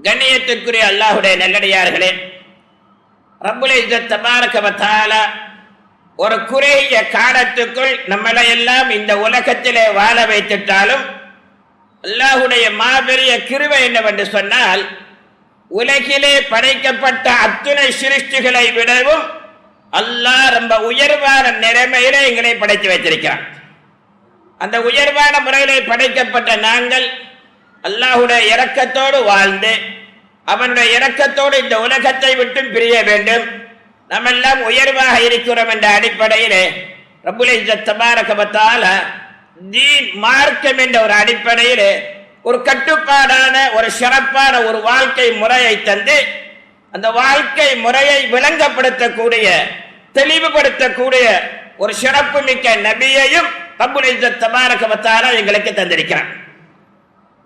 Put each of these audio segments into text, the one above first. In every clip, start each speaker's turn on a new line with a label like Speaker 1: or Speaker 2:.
Speaker 1: கண்ணியத்திற்குரிய அல்லாஹ்வுடைய நல்லடியார்களே, ரப்புல் இஸ்ஸத் தபாரக வ தஆலா ஒரு குறுகிய காலத்துக்குள் நம்மளை எல்லாம் இந்த உலகத்திலே வாழ வைத்துட்டாலும் அல்லாஹ்வுடைய மாபெரிய கிருபை என்னவென்று சொன்னால், உலகிலே படைக்கப்பட்ட அத்துணை சிருஷ்டிகளை விடவும் அல்லாஹ் ரொம்ப உயர்வான நிலைமையிலே எங்களை படைத்து வைத்திருக்கிறான். அந்த உயர்வான முறையிலே படைக்கப்பட்ட நாங்கள் அல்லாஹ்வுடைய இரக்கத்தோடு வாழ்ந்து அவனுடைய இரக்கத்தோடு இந்த உலகத்தை விட்டு பிரிய வேண்டும். நம்ம எல்லாம் உயர்வாக இருக்கிறோம் என்ற அடிப்படையிலே ரப்புல் இஸ்ஸத் தபாரக வ தஆலா தீன் மார்க்கம் என்ற ஒரு அடிப்படையிலே ஒரு கட்டுப்பாடான ஒரு சிறப்பான ஒரு வாழ்க்கை முறையை தந்து அந்த வாழ்க்கை முறையை விளங்கப்படுத்தக்கூடிய தெளிவுபடுத்தக்கூடிய ஒரு சிறப்பு மிக்க நபியையும் ரப்புல் இஸ்ஸத் தபாரக வ தஆலா எங்களுக்கு தந்திருக்கிறார்.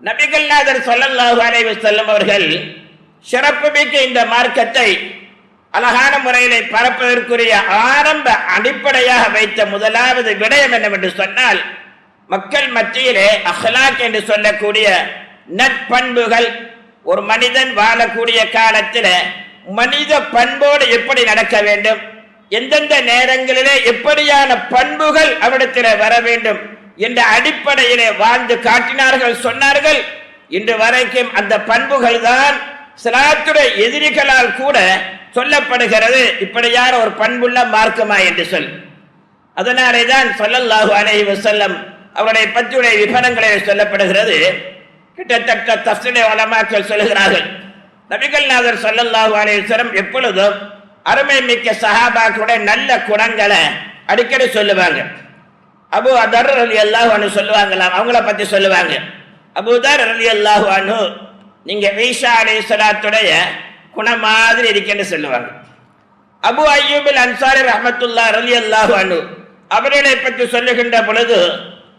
Speaker 1: நபிகள் நாதர் ஸல்லல்லாஹு அலைஹி வஸல்லம் அவர்கள் சிறப்பு மிக்க இந்த மார்க்கத்தை அழகான முறையிலே பரப்பதற்குரிய ஆரம்ப அடிப்படையாக வைத்த முதலாவது விடயம் என்னவென்று சொன்னால், மக்கள் மத்தியிலே அஹ்லாக் என்று சொல்லக்கூடிய நற்பண்புகள், ஒரு மனிதன் வாழக்கூடிய காலத்தில் மனித பண்போடு எப்படி நடக்க வேண்டும், எந்தெந்த நேரங்களிலே எப்படியான பண்புகள் அவரிடத்தில் வர வேண்டும் என்ற அடிப்படையிலே வாழ்ந்து காட்டினார்கள், சொன்னார்கள். இன்று வரைக்கும் அந்த பண்புகள் தான் ஸலாத்துடைய எதிரிகளால் கூட சொல்லப்படுகிறது, இப்படியான ஒரு பண்புள்ள மார்க்கமா என்று சொல். அதனாலே தான் ஸல்லல்லாஹு அலைஹி வஸல்லம் அவருடைய பற்றியுடைய விவரங்களில் சொல்லப்படுகிறது. கிட்டத்தட்ட தஃசீர் உலமாக்கள் சொல்லுகிறார்கள், நபிகள் நாதர் ஸல்லல்லாஹு அலைஹி வஸல்லம் எப்பொழுதும் அருமை மிக்க சஹாபாக்களுடைய நல்ல குணங்களை அடிக்கடி சொல்லுவாங்க. அபூ தர் ரலியல்லாஹு அன்ஹு சொல்லுவாங்களாம், அவங்கள பற்றி சொல்லுவாங்க. அபூ தர் ரலியல்லாஹு அன்ஹு நீங்க ஈசா அலைஹிஸ்ஸலாத்துடைய குணம் மாதிரி இருக்கேன்னு சொல்லுவாங்க. அபு அய்யூப் அல் அன்சாரி ரஹ்மத்துல்லாஹி ரலியல்லாஹு அன்ஹு அவர்களை பற்றி சொல்லுகின்ற பொழுது,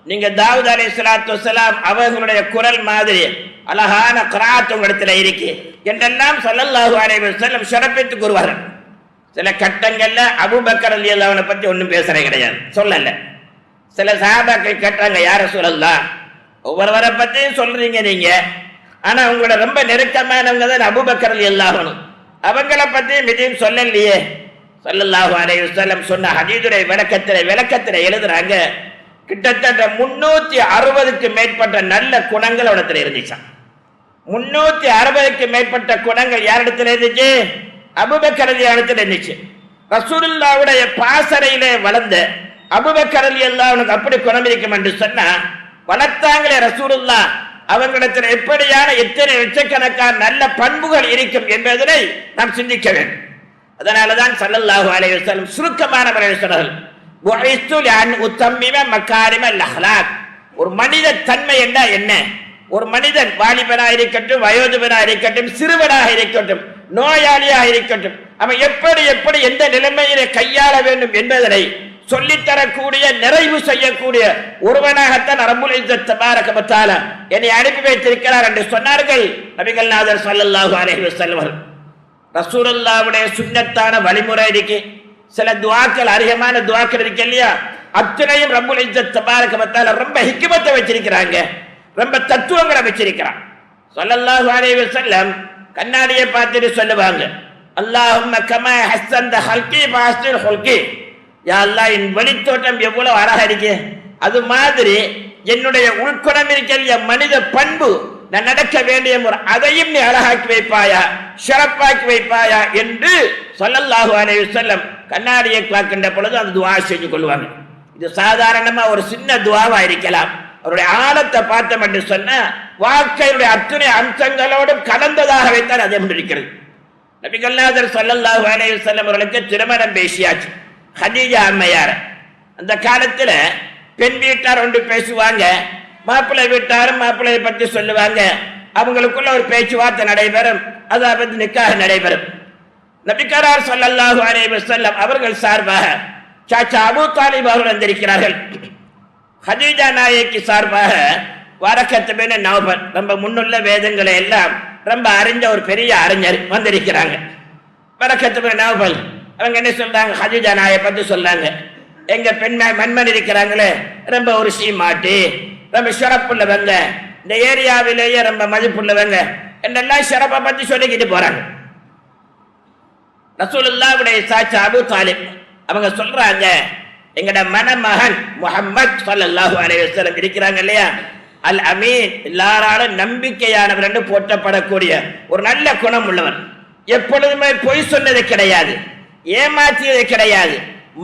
Speaker 1: நீங்க தாவூத் அலைஹிஸ்ஸலாத்து வஸலாம் அவர்களுடைய குரல் மாதிரி அழகான க்ராத் உங்களிடத்தில் இருக்கு என்றெல்லாம் ஸல்லல்லாஹு அலைஹி வஸல்லம் சிறப்பித்து கூறுவார்கள். சில கட்டங்கள்ல அபூபக்கர் ரலியல்லாஹு அன்ஹு பற்றி ஒன்றும் பேசுறது கிடையாது, சொல்லல. சில சஹாபாக்கள் கேட்டாங்க, யார் ரசூலல்லாஹ் ஒவ்வொருவரை பற்றியும் சொல்றீங்க நீங்க, ஆனா உங்களோட ரொம்ப நெருக்கமானவங்க தான் அபூபக்கர் ரலியல்லாஹு அன்ஹு, அவங்கள பத்தி எதையும் சொல்லலையே. ஸல்லல்லாஹு அலைஹி வஸல்லம் சொன்ன ஹதீஸுடைய விளக்கத்தில் எழுதுறாங்க, கிட்டத்தட்ட 360க்கு மேற்பட்ட நல்ல குணங்கள் அவரிடத்தில் இருந்துச்சான். 360க்கு மேற்பட்ட குணங்கள் யாரிடத்தில் இருந்துச்சு? அபூபக்கர் ரலியல்லாஹு இருந்துச்சு. ரசூலுல்லாஹ்வுடைய பாசறையிலே வளர்ந்த அபூபக்கர் ரலியல்லாஹு அன்ஹுக்கு அப்படி குணம் இருக்கும் என்று சொன்னா, வளர்த்தாங்களே ரசூலுல்லாஹ், அவங்களிடத்தில் எப்படியான எத்தனை லட்சக்கணக்கான நல்ல பண்புகள் இருக்கும் என்பதனை நாம் சிந்திக்க வேண்டும். அதனாலதான் ஸல்லல்லாஹு அலைஹி வஸல்லம் சுருக்கமான முறையில் சொன்னார்கள், புஇஸ்து லிஅன் உத்தம்மிம மகாரிமல் அஹ்லாக். ஒரு மனித தன்மை என்ன? ஒரு மனிதன் வாலிபனாக இருக்கட்டும், வயோதிபனாக இருக்கட்டும், சிறுவனாக இருக்கட்டும், நோயாளியாக இருக்கட்டும், அவன் எப்படி எந்த நிலைமையிலே கையாள வேண்டும் என்பதனை சொல்லித்தரக்கூடிய, நிறைவு செய்யக்கூடிய ஒருவனாகத்தான் ரப்புல் இஸ்ஸத் தபாரக வ தஆலா என்னை அனுப்பி வைத்திருக்கிறார் என்று சொன்னார்கள் நபிகள் நாதர் ஸல்லல்லாஹு அலைஹி வஸல்லம். ரசூலுல்லாஹ்வுடைய சுன்னத்தான வழிமுறை இருக்கு, சில துஆக்கள், அதிகமான துஆக்கள் இருக்கு இல்லையா, அத்தனையும் ரப்புல் இஸ்ஸத் தபாரக வ தஆலா ரொம்ப ஹிக்மத்தை வச்சிருக்கிறாங்க, ரொம்ப தத்துவங்களை வச்சிருக்கிறான். ஸல்லல்லாஹு அலைஹி வஸல்லம் கண்ணாடியை பார்த்துட்டு சொல்லுவாங்க, அல்லாஹும்ம கமா ஹஸன்த ஹல்கி ஃபஹஸின் ஹுல்கி. யா அல்லாஹ், என் வெளித்தோட்டம் எவ்வளவு அழகா இருக்கு, அது மாதிரி என்னுடைய உள்குணம் இருக்கிற மனித பண்பு, நான் நடக்க வேண்டிய முறை, அதையும் நீ அழகாக்கி வைப்பாயா, சிறப்பாக்கி வைப்பாயா என்று ஸல்லல்லாஹு அலைஹி வஸல்லம் கண்ணாடியை பார்க்கின்ற பொழுது அந்த துஆ செஞ்சு கொள்வாங்க. இது சாதாரணமா ஒரு சின்ன துஆவா இருக்கலாம், அவருடைய ஆழத்தை பார்த்தோம் என்று சொன்ன வாழ்க்கையுடைய அத்தனை அம்சங்களோடும் கலந்ததாக வைத்தால் அது இருக்கிறது. நபிகள் நாதர் ஸல்லல்லாஹு அலைஹி வஸல்லம் அவர்களுக்கு திருமணம் பேசியாச்சு. ஹதீஜா அம்மையார், அந்த காலத்துல பெண் வீட்டார் ஒன்று பேசுவாங்க, மாப்பிள்ளை வீட்டாரும் மாப்பிள்ளையை பற்றி சொல்லுவாங்க, அவங்களுக்குள்ள ஒரு பேச்சுவார்த்தை நடைபெறும், அதாவது நிக்காஹ் நடைபெறும். நபிகளார் ஸல்லல்லாஹு அலைஹி வஸல்லம் அவர்கள் சார்பாக சாச்சா அபூ தாலிப் அவர்கள் வந்திருக்கிறார்கள். ஹதீஜா நாயகி சார்பாக வரக்கத் பின் நௌஃபல், ரொம்ப முன்னுள்ள வேதங்களை எல்லாம் ரொம்ப அறிஞ்ச ஒரு பெரிய அறிஞர் வந்திருக்கிறாங்க. வரக்கத் பின் நௌஃபல் அவங்க என்ன சொல்றாங்க, ஹதீஜா நாயை பத்தி சொல்றாங்க, எங்க பெண் மண்மன் இருக்கிறாங்களே ரொம்ப ஒரு சீமாட்டி, ரொம்ப சிறப்புள்ளவங்க, இந்த ஏரியாவிலேயே ரொம்ப மதிப்புள்ளவங்க, என்றெல்லாம் ஷரஃபை பத்தி சொல்லிக்கிட்டு போறாங்க. ரசூலுல்லாஹ்வுடைய சாட்சி அபூ தாலிப் அவங்க சொல்றாங்க, எங்கட மணமகன் முஹம்மத் ஸல்லல்லாஹு அலைஹி வஸல்லம் இருக்கிறாங்க இல்லையா, அல் அமீன், எல்லாராலும் நம்பிக்கையானவர் என்று போற்றப்படக்கூடிய ஒரு நல்ல குணம் உள்ளவர். எப்பொழுதுமே பொய் சொன்னது கிடையாது, ஏமாற்றியது கிடையாது,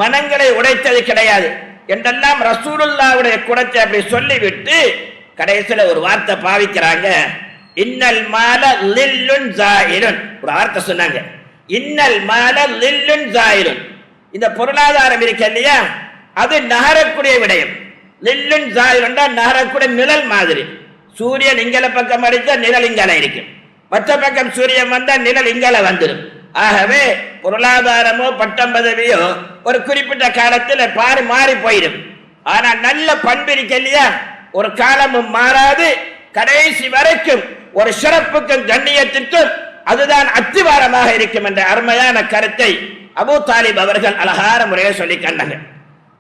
Speaker 1: மனங்களை உடைத்தது கிடையாது என்றெல்லாம் ரசூலுல்லாஹ்வுடைய குணத்தை அப்படி சொல்லிவிட்டு கடைசியில் ஒரு வார்த்தை பாவிக்கிறாங்க, இன்னல் மால லில்லுன் ஜாயிலுன். ஒரு வார்த்தை சொன்னாங்க, இன்னல் மால லில்லுன் ஜாயிலுன். இந்த பொருளாதாரம் இருக்க இல்லையா, அது நகரக்கூடிய விடயம். லில்லுன் ஜாயிலுன் நகரக்கூடிய நிழல் மாதிரி. சூரியன் இங்கல பக்கம் அடித்தா நிழல் இங்கல இருக்கும், மற்ற பக்கம் சூரியன் வந்தா நிழல் இங்கல வந்துடும். ஆகவே பொருளாதாரமோ பட்டம் பதவியோ ஒரு குறிப்பிட்ட காலத்தில் மாறி போயிடும். ஆனா நல்ல பண்பு இருக்க இல்லையா, ஒரு காலமும் மாறாது, கடைசி வரைக்கும் ஒரு சிறப்புக்கும் கண்ணியத்திற்கும் அதுதான் அத்திவாரமாக இருக்கும் என்ற அருமையான கருத்தை அபூ தாலிப் அவர்கள் அழகான முறையை சொல்லி கண்டாங்க.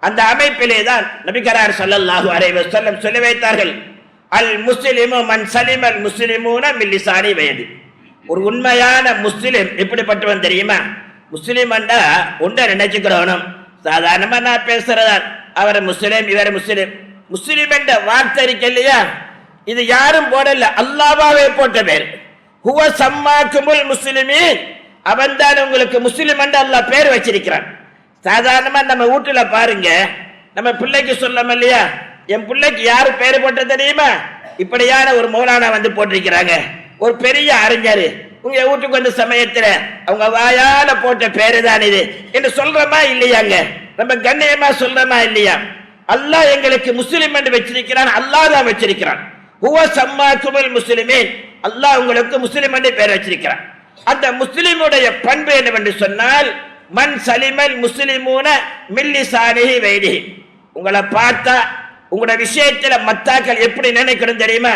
Speaker 1: அந்த அமைப்பிலே தான் நபிகரார் ஸல்லல்லாஹு அலைஹி வஸல்லம் சொல்லி வைத்தார்கள், அல் முஸ்லிமு மன் சலிமல் முஸ்லிமூன மின் லிசானி வயதி. ஒரு உண்மையான முஸ்லிம் எப்படிப்பட்டவன் தெரியுமா? முஸ்லிம் என்றா ஒன்றை நினைச்சுக்கிறவனும், சாதாரணமா நான் பேசுறதா அவர் முஸ்லிம் இவர் முஸ்லிம். முஸ்லிம் என்ற வார்த்தை இருக்கு இல்லையா, இது யாரும் போடல, அல்லாஹ்வே போட்ட பேர். ஹுவ சம்மாக்குமுல் முஸ்லிமீன், அவன் தான் உங்களுக்கு முஸ்லிம் என்று அல்லாஹ் பேர் வச்சிருக்கிறான். சாதாரணமா நம்ம வீட்டுல பாருங்க, நம்ம பிள்ளைக்கு சொல்லணும் இல்லையா, என் பிள்ளைக்கு யாரு பேரு போட்ட தெரியுமா, இப்படியான ஒரு மௌலானா வந்து போட்டிருக்கிறாங்க, ஒரு பெரிய அறிஞர் உங்க வீட்டுக்கு வந்த சமயத்துல அவங்க வாயால போட்ட பேரு தான் இது என்று சொல்றமா இல்லையாங்க? நம்ம கண்ணியமா சொல்றமா இல்லையா? அல்லாஹ் எங்களுக்கு முஸ்லிம் என்று வச்சிருக்கிறான், அல்லாஹ் தான் வச்சிருக்கிறான். ஹுவ சம்மாக்குமுல் முஸ்லிமீன், அல்லாஹ் உங்களுக்கு முஸ்லிம் என்று பேர் வச்சிருக்கிறான். அந்த முஸ்லிமுடைய பண்பு என்னவென்று சொன்னால், மன் சலிமல் முஸ்லிமூன மின் லிசானிஹி வைதிஹி. உங்களை பார்த்தா உங்களோட விஷயத்துல மத்தாக்கள் எப்படி நினைக்கணும் தெரியுமா,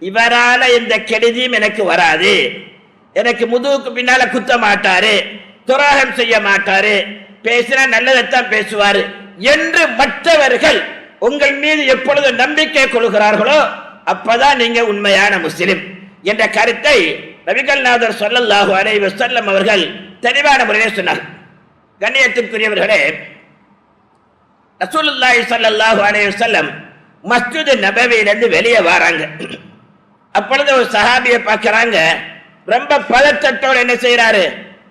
Speaker 1: இவரால எந்த கெடுதியும் எனக்கு வராது, எனக்கு முதுகுக்கு பின்னால குத்த மாட்டாரு, துரோகம் செய்ய மாட்டாரு, பேசினா நல்லதைத்தான் பேசுவாரு என்று மற்றவர்கள் உங்கள் மீது எப்பொழுது நம்பிக்கை கொள்கிறார்களோ அப்பதான் நீங்க உண்மையான முஸ்லிம் என்ற கருத்தை நபிகள் நாதர் ஸல்லல்லாஹு அலைஹி வஸல்லம் அவர்கள் தெளிவான முறையில் சொன்னார். கண்ணியத்திற்குரியவர்களே, ரசூலுல்லாஹி ஸல்லல்லாஹு அலைஹி வஸல்லம் மஸ்ஜித் நபவியிலிருந்து வெளியே வராங்க. அப்பொழுது ஒரு சஹாபியை பார்க்கிறாங்க, ரொம்ப பதட்டத்தோடு என்ன செய்யறாரு,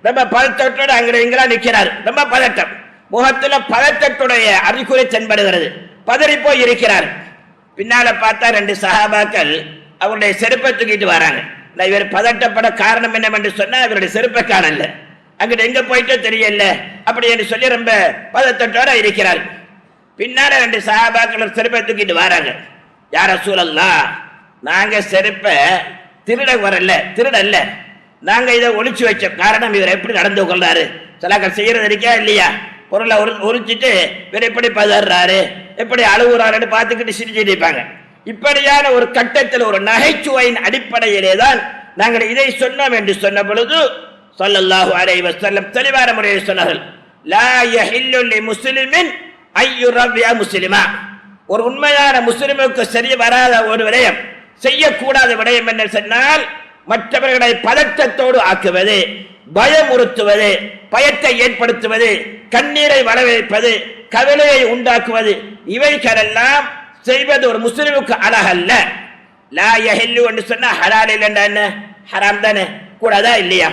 Speaker 1: ரொம்ப பதட்டத்தோடு அங்கே இங்கெல்லாம் நிற்கிறார். ரொம்ப பதட்டம், முகத்துல பதட்டத்துடைய அறிகுறி தென்படுகிறது, பதறி போய் இருக்கிறார். பின்னால பார்த்தா ரெண்டு சஹாபாக்கள் அவருடைய செருப்பை தூக்கிட்டு வராங்க. இவர் பதட்டப்பட காரணம் என்னவென்று சொன்னா இவருடைய செருப்பை காணல, அங்கிட்ட எங்க போயிட்டோ தெரியல அப்படி என்று சொல்லி ரொம்ப பதட்டத்தோட இருக்கிறார். பின்னால ரெண்டு சஹாபாக்கள் செருப்பை தூக்கிட்டு வராங்க. யார் ரசூலல்லாஹ், நாங்க செருப்பை திருட வரல, திருடல்ல, நாங்க இதை ஒளிச்சு வச்சோம். காரணம் இவர் எப்படி நடந்து கொள்றாரு, சிலாக்கள் செய்யறது இருக்கா இல்லையா, பொருளை உரிச்சிட்டு இவர் எப்படி பதறாரு, எப்படி அழுகுறாருன்னு பார்த்துக்கிட்டு சிரிச்சுட்டு இருப்பாங்க. இப்படியான ஒரு கட்டத்தில் ஒரு நகைச்சுவையின் அடிப்படையிலே தான் நாங்கள் இதை சொன்னோம் என்று சொன்ன பொழுது ஸல்லல்லாஹு அலைஹி வஸல்லம் தெளிவான முறையில் சொன்னார்கள், லா யஹில்லு லிமுஸ்லிமின் ஐயுரவ்விய முஸ்லிமா. ஒரு உண்மையான முஸ்லிமுக்கு சரி வராத ஒரு விடயம், செய்யக்கூடாத விடயம் என்ன சொன்னால், மற்றவர்களை பதட்டத்தோடு ஆக்குவது, பயமுறுத்துவது, பயத்தை ஏற்படுத்துவது, கண்ணீரை வரவேற்பது, கவலையை உண்டாக்குவது, இவைகளெல்லாம் செய்வது ஒரு முஸ்லிமுக்கு அழகல்ல. லா யஹில்லு என்று சொன்னா ஹலால் இல்லைன்னா என்ன, ஹராம் தானே, கூடாதா இல்லையா?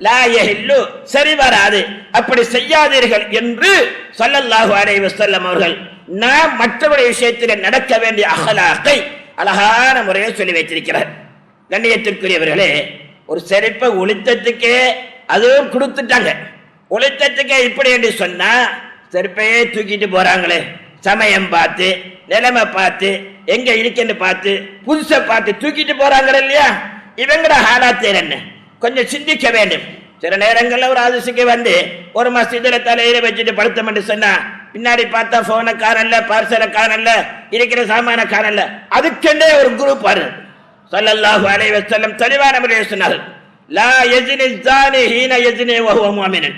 Speaker 1: லா யஹில்லு சரி வராது, அப்படி செய்யாதீர்கள் என்று ஸல்லல்லாஹு அலைஹி வஸல்லம் அவர்கள் நாம் மற்றவருடைய விஷயத்தில் நடக்க வேண்டிய அஹ்லாக்கை அழகான முறையில் சொல்லி வைத்திருக்கிறார். கண்ணியத்திற்குரியவர்களே, ஒரு செருப்பை ஒளித்தத்துக்கே அதுவும் கொடுத்துட்டாங்க. ஒளித்தத்துக்கே இப்படி என்று சொன்னா செருப்பையே தூக்கிட்டு போறாங்களே, சமயம் பார்த்து நிலைமை பார்த்து எங்க இருக்குன்னு பார்த்து புதுசை பார்த்து தூக்கிட்டு போறாங்க இல்லையா, இவங்கட ஹாலாத்தேர் என்ன கொஞ்சம் சிந்திக்க வேண்டும். சில நேரங்கள்ல ஒரு அதிசயக்கு வந்து ஒரு மஸ்ஜிதுல தலையில வச்சுட்டு படுத்தம் என்று சொன்னா பின்னாடி பார்த்தா போன காரன்ல, பார்சல காரன்ல, இருக்கிற சாமான காரன்ல, அதுக்கெண்டே ஒரு குரூப் வருது. ஸல்லல்லாஹு அலைஹி வஸல்லம் தெளிவான முறையில் சொன்னார்கள், லா யஜ்னி ஸானி ஹீன யஜ்னி வஹுவ முஃமினன்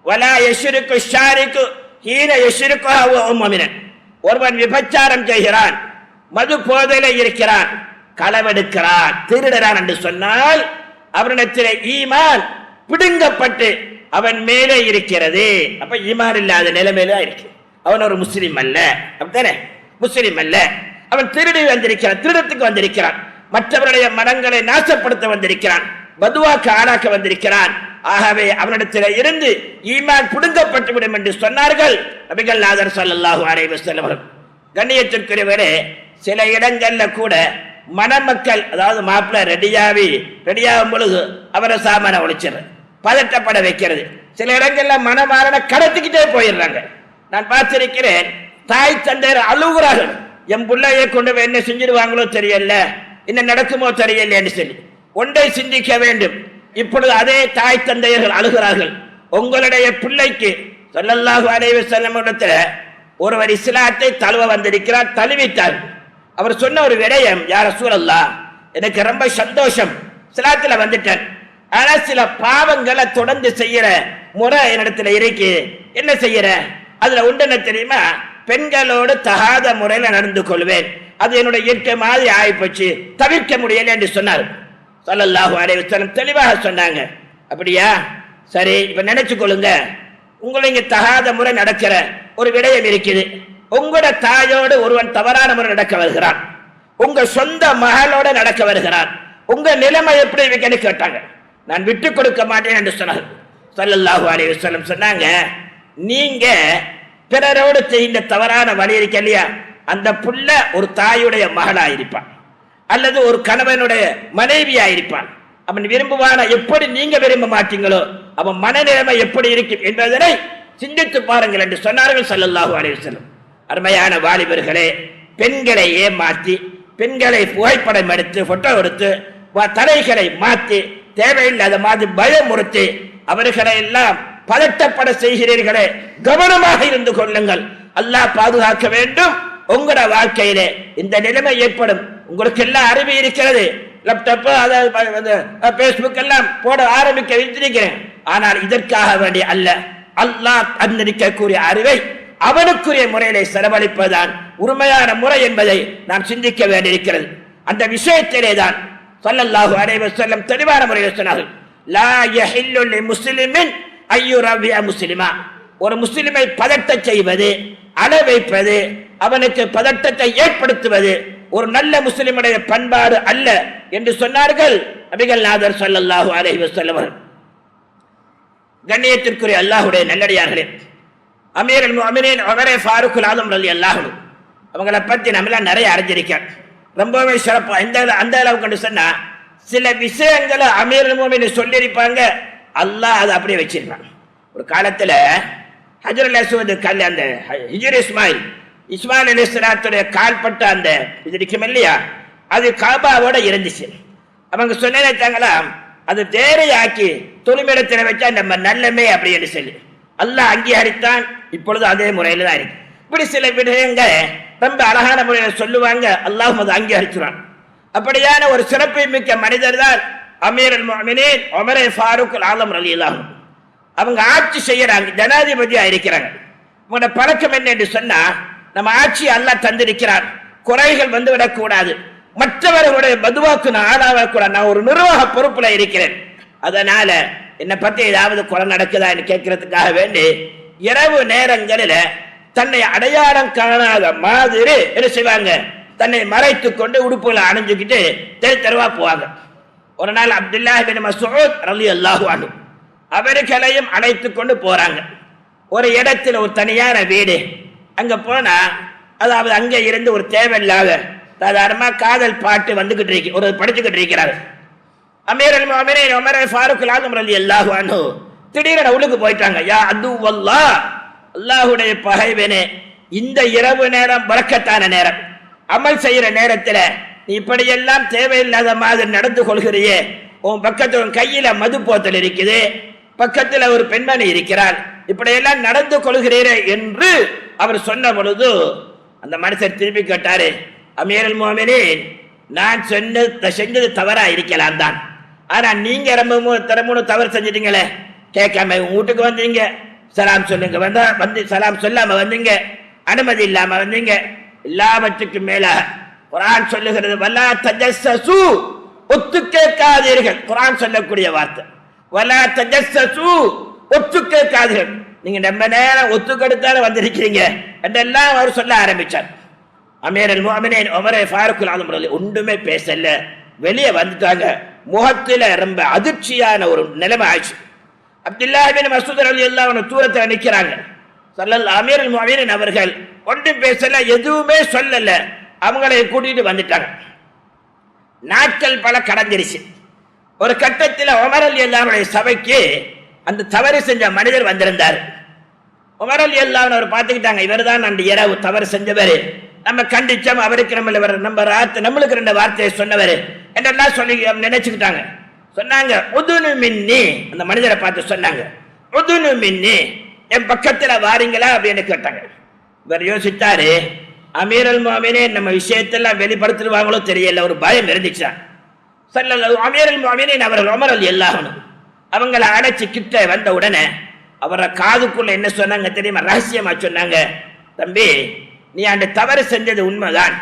Speaker 1: வலா யஷ்ரிகு ஷாரிகு ஹீன யஷ்ரிகு வஹுவ முஃமினன். ஒருவன் விபச்சாரம் செய்கிறான், மது போதையில இருக்கிறான், களவெடுக்கிறான், திருடுறான் என்று சொன்னால் அவனிடத்தில் ஈமான் பிடுங்கப்பட்டு அவன் மேலே இருக்கிறது. அப்ப ஈமான் இல்லாத நிலைமையில இருக்கு. அவன் ஒரு முஸ்லிம் அல்ல, அப்படித்தானே? முஸ்லிம் அல்ல. அவன் திருடி வந்திருக்கிறான், திருடத்துக்கு வந்திருக்கிறான், மற்றவருடைய மனங்களை நாசப்படுத்த வந்திருக்கிறான், பதுவாக்கு ஆளாக்க வந்திருக்கிறான். ஆகவே அவனிடத்தில் இருந்து ஈமான் பிடுங்கப்பட்டு விடும் என்று சொன்னார்கள் நபிகள் நாதர் ஸல்லல்லாஹு அலைஹி வஸல்லம் அவர்கள். கண்ணியத்திற்குரியவரே, சில இடங்கள்ல கூட மணமக்கள், அதாவது மாப்பிள்ளை ரெடியாகும் பொழுது அவரை சாமான ஒழிச்சிடுற, பதட்டப்பட வைக்கிறது. சில இடங்கள்ல மனமாறன கடத்திக்கிட்டே போயிடுறாங்க. நான் பார்த்திருக்கிறேன், தாய் தந்தையர் அழுகுறார்கள், என் பிள்ளையை கொண்டு போய் என்ன செஞ்சிருவாங்களோ தெரியல, என்ன நடக்குமோ தெரியலன்னு சொல்லி. ஒன்றை சிந்திக்க வேண்டும். இப்பொழுது அதே தாய் தந்தையர்கள் அழுகிறார்கள், உங்களுடைய பிள்ளைக்கு ஸல்லல்லாஹு அலைஹி வஸல்லம் இடத்துல ஒருவர் இஸ்லாத்தை தழுவ வந்திருக்கிறார், தழுவித்தார். அவர் சொன்ன ஒரு விடயம், யா ரசூலல்லாஹ், எனக்கு ரொம்ப சந்தோஷம், இஸ்லாத்துல வந்துட்டேன், ஆனா சில பாவங்களை தொடர்ந்து செய்யற முறை என்னிடத்துல இருக்கு, என்ன செய்யற? அதுல உண்டன தெரியுமா, பெண்களோடு தகாத முறையில நடந்து கொள்வேன், அது என்னுடைய இயற்கை மாதிரி ஆயிப்போச்சு, தவிர்க்க முடியல என்று சொன்னார். ஸல்லல்லாஹு அலைஹி வஸல்லம் தெளிவாக சொன்னாங்க. அப்படியா? சரி, இப்ப நினைச்சு கொள்ளுங்க, உங்களை இங்க தகாத முறை நடக்கிற ஒரு விடயம் இருக்குது. உங்களோட தாயோடு ஒருவன் தவறான முறை நடக்க வருகிறான், உங்க சொந்த மகளோட நடக்க வருகிறான், உங்க நிலைமை எப்படி இருக்குன்னு கேட்டாங்க. நான் விட்டு கொடுக்க மாட்டேன் என்று சொன்னார். ஸல்லல்லாஹு அலைஹி வஸல்லம் சொன்னாங்க, நீங்க பிறரோடு செய்த தவறான வழி இருக்க இல்லையா, அந்த புள்ள ஒரு தாயுடைய மகளாயிருப்பான் அல்லது ஒரு கணவனுடைய மனைவியாயிருப்பான். அவன் விரும்புவான எப்படி நீங்க விரும்ப மாட்டீங்களோ அவன் மனநிலைமை எப்படி இருக்கும் என்பதனை சிந்தித்து பாருங்கள் என்று சொன்னார்கள் ஸல்லல்லாஹு அலைஹி வஸல்லம். அருமையான வாலிபர்களே, பெண்களை ஏமாற்றி, பெண்களை புகைப்படம் எடுத்து போட்டோ எடுத்து தலைகளை மாற்றி தேவையில்லாத மாதிரி பயமுறுத்தி அவர்களை எல்லாம் பதட்டப்பட செய்கிறீர்களே, கவனமாக இருந்து கொள்ளுங்கள். அல்லாஹ் பாதுகாக்க வேண்டும். உங்களோட வாழ்க்கையிலே இந்த நிலைமை ஏற்படும். உங்களுக்கு எல்லாம் அறிவு இருக்கிறது, லேப்டாப் பேஸ்புக் எல்லாம் போட ஆரம்பிக்க வைத்திருக்கிறேன். ஆனால் இதற்காக வேண்டிய அல்ல, அல்லாஹ் அன்னிருக்கக்கூடிய அறிவை அவனுக்குரிய முறையிலே செலவழிப்பதுதான் உண்மையான முறை என்பதை நாம் சிந்திக்க வேண்டியிருக்கிறது. அந்த விஷயத்திலே தான் ஸல்லல்லாஹு அலைஹி வஸல்லம் தெளிவான முறையில் சொன்னார்கள், லா யஹில்லு லிமுஸ்லிமின் அய்யுரவிய முஸ்லிமா, ஒரு முஸ்லிமை பதட்ட செய்வது, அழ வைப்பது, அவனுக்கு பதட்டத்தை ஏற்படுத்துவது ஒரு நல்ல முஸ்லிமுடைய பண்பாடு அல்ல என்று சொன்னார்கள் நபிகள் நாதர் ஸல்லல்லாஹு அலைஹி வஸல்லம் அவர்கள். கண்ணியத்திற்குரிய அல்லாஹ்வுடைய நல்லடியார்களே, அமீருல் முஃமினீன் உமர் ஃபாரூக் ஆலம் ரலியல்லாஹு அன்ஹு அவங்கள பத்தி நம்மளாம் நிறைய அறிஞ்சிருக்கோம். ரொம்பவே சிறப்பா அந்த அளவுக்கு சொன்னா, சில விஷயங்களை அமீருல் முஃமினீன் சொல்லியிருப்பாங்க, அல்லாஹ் அதை அப்படியே வச்சிருப்பாங்க. ஒரு காலத்துல ஹஜ்ருல் அஸ்வத் கல், அந்த ஹிஜ்ர் இஸ்மாயில் அலைஹிஸ்ஸலாத்துடைய கால்பட்ட அந்த இது இருக்கும் இல்லையா, அது காபாவோட இருந்துச்சு. அவங்க சொன்னாங்களா, அது தேரையாக்கி துணிமிடத்தில் வச்சா நம்ம நல்லமே அப்படின்னு சொல்லி அல்லாஹ் அங்கீகரித்தான். இப்பொழுது அதே முறையில தான் இருக்கு. இப்படி சில விடயங்கள் ரொம்ப அழகான முறையில் சொல்லுவாங்க, அல்லாஹ் அது அங்கீகரிச்சுறான். அப்படியான ஒரு சிறப்பு மிக்க மனிதர் தான் அமீருல் முஃமினீன் உமர் ஃபாரூக் ஆலம் ரலியல்லாஹு அன்ஹு. அவங்க ஆட்சி செய்யறாங்க, ஜனாதிபதியா இருக்கிறாங்க. உங்களோட பழக்கம் என்ன என்று சொன்னா, நம்ம ஆட்சி அல்லாஹ் தந்திருக்கிறான், குறைகள் வந்து விடக்கூடாது, மற்றவர்களுடைய பதுவாக்கு நான் ஆளாகக்கூடாது, நான் ஒரு நிர்வாக பொறுப்புல இருக்கிறேன், அதனால என்னை பத்தி ஏதாவது குறை நடக்குதா என்று கேட்கறதுக்காக வேண்டி இரவு நேரங்களில் தன்னை அடையாளம் காணாத மாதிரி என்ன செய்வாங்க, தன்னை மறைத்து கொண்டு உடுப்புகளை அணிஞ்சுக்கிட்டு தெரு தெருவா போவாங்க. ஒரு நாள் அப்துல்லாஹ் பின் மஸ்ஊத் ரலியல்லாஹு அன்ஹு அவர்களையும் அழைத்து கொண்டு போறாங்க. ஒரு இடத்துல ஒரு தனியான வீடு, அங்க போனா அதாவது அங்க இருந்து ஒரு தேவையில்லாத சாதாரணமா காதல் பாட்டு வந்துகிட்டு இருக்கு, ஒரு படிச்சுக்கிட்டு இருக்கிறாரு. அமீருல் முஃமினீன் உமர் ஃபாரூக் ஆலம் ரலியல்லாஹு அன்ஹு திடீரென உள்ளுக்கு போயிட்டாங்க. யா அதுவல்லாஹ், அல்லாஹ்வுடைய பகைவனே, இந்த இரவு நேரம் பரக்கத்தான நேரம், அமல் செய்யற நேரத்துல நீ இப்படியெல்லாம் தேவையில்லாத மாதிரி நடந்து கொள்கிறியே, உன் பக்கத்துல உன் கையில மது போத்தல் இருக்குது, பக்கத்துல ஒரு பெண்மணி இருக்கிறார், இப்படியெல்லாம் நடந்து கொள்கிறீரே என்று அவர் சொன்ன பொழுது அந்த மனுஷர் திருப்பி கேட்டாரு, அமீருல் முஃமினீன், நான் செஞ்சது தவறா இருக்கலாம் தான், ஆனா நீங்க மூணு தவறு செஞ்சிட்டீங்களே, கேட்காம வீட்டுக்கு வந்தீங்க, சலாம் சொல்லுங்க வந்து சலாம் சொல்லாம வந்தீங்க, அனுமதி இல்லாம வந்தீங்க, எல்லாவற்றுக்கும் மேல குர்ஆன் சொல்லுகிறது, வலா தஜஸ்ஸசு, ஒத்து கேட்காதீர்கள். குர்ஆன் சொல்லக்கூடிய வார்த்தை. வலா தஜஸ்ஸசு, ஒத்து கேட்காதீர்கள். நீங்க நம்ம நேரம் ஒத்துக்கெடுத்தாலும் வந்திருக்கீங்க என்றெல்லாம் அவர் சொல்ல ஆரம்பிச்சார். அமீருல் முஃமினீன் உமர் ஃபாரூக்குல் ஆலம் ஒன்றுமே பேசல, வெளியே வந்துட்டாங்க. முகத்தில் ரொம்ப அதிர்ச்சியான ஒரு நிலைமை ஆயிடுச்சு. அப்துல்லாஹ் பின் மஸ்ஊத் ரலியல்லாஹு அன்ஹு தூரத்தில் நிற்கிறாங்க. அமீருல் முஃமினீன் அவர்கள் ஒன்றும் பேசல, எதுவுமே சொல்லல. அவங்களை கூட்டிட்டு வந்துட்டாங்க. நாட்கள் பல கடந்துருச்சு. ஒரு கட்டத்தில் உமர் ரலியல்லாஹு அன்ஹு சபைக்கு அந்த தவறு செஞ்ச மனிதர் வந்திருந்தார். உமர் ரலியல்லாஹு அன்ஹு அவர் பார்த்துக்கிட்டாங்க, இவர் தான் அந்த இரவு தவறு செஞ்சவர், நம்ம கண்டிச்சோம், அவருக்கு நம்மளுக்கு ரெண்டு வார்த்தையை சொன்னவர் என்றெல்லாம் சொல்லி நினைச்சுக்கிட்டாங்க. சொன்னாங்க உதுனு மின்னி, அந்த மனிதரை பார்த்து சொன்னாங்க உதுனு மின்னி, என் பக்கத்துல வாரீங்களா அப்படின்னு கேட்டாங்க. இவர் யோசித்தாரு, அமீருல் முஃமினீன் நம்ம விஷயத்தெல்லாம் வெளிப்படுத்திடுவாங்களோ தெரியல, ஒரு பயம் இருந்துச்சா. அமீருல் முஃமினீன் அவர்கள் உமர் ரலியல்லாஹு அன்ஹு அவங்களை அடைச்சு கிட்ட வந்த உடனே அவரை காதுக்குள்ள என்ன சொன்னாங்க தெரியுமா? ரகசியமா சொன்னாங்க, தம்பி நீ அந்த தவறு செஞ்சது உண்மைதான்,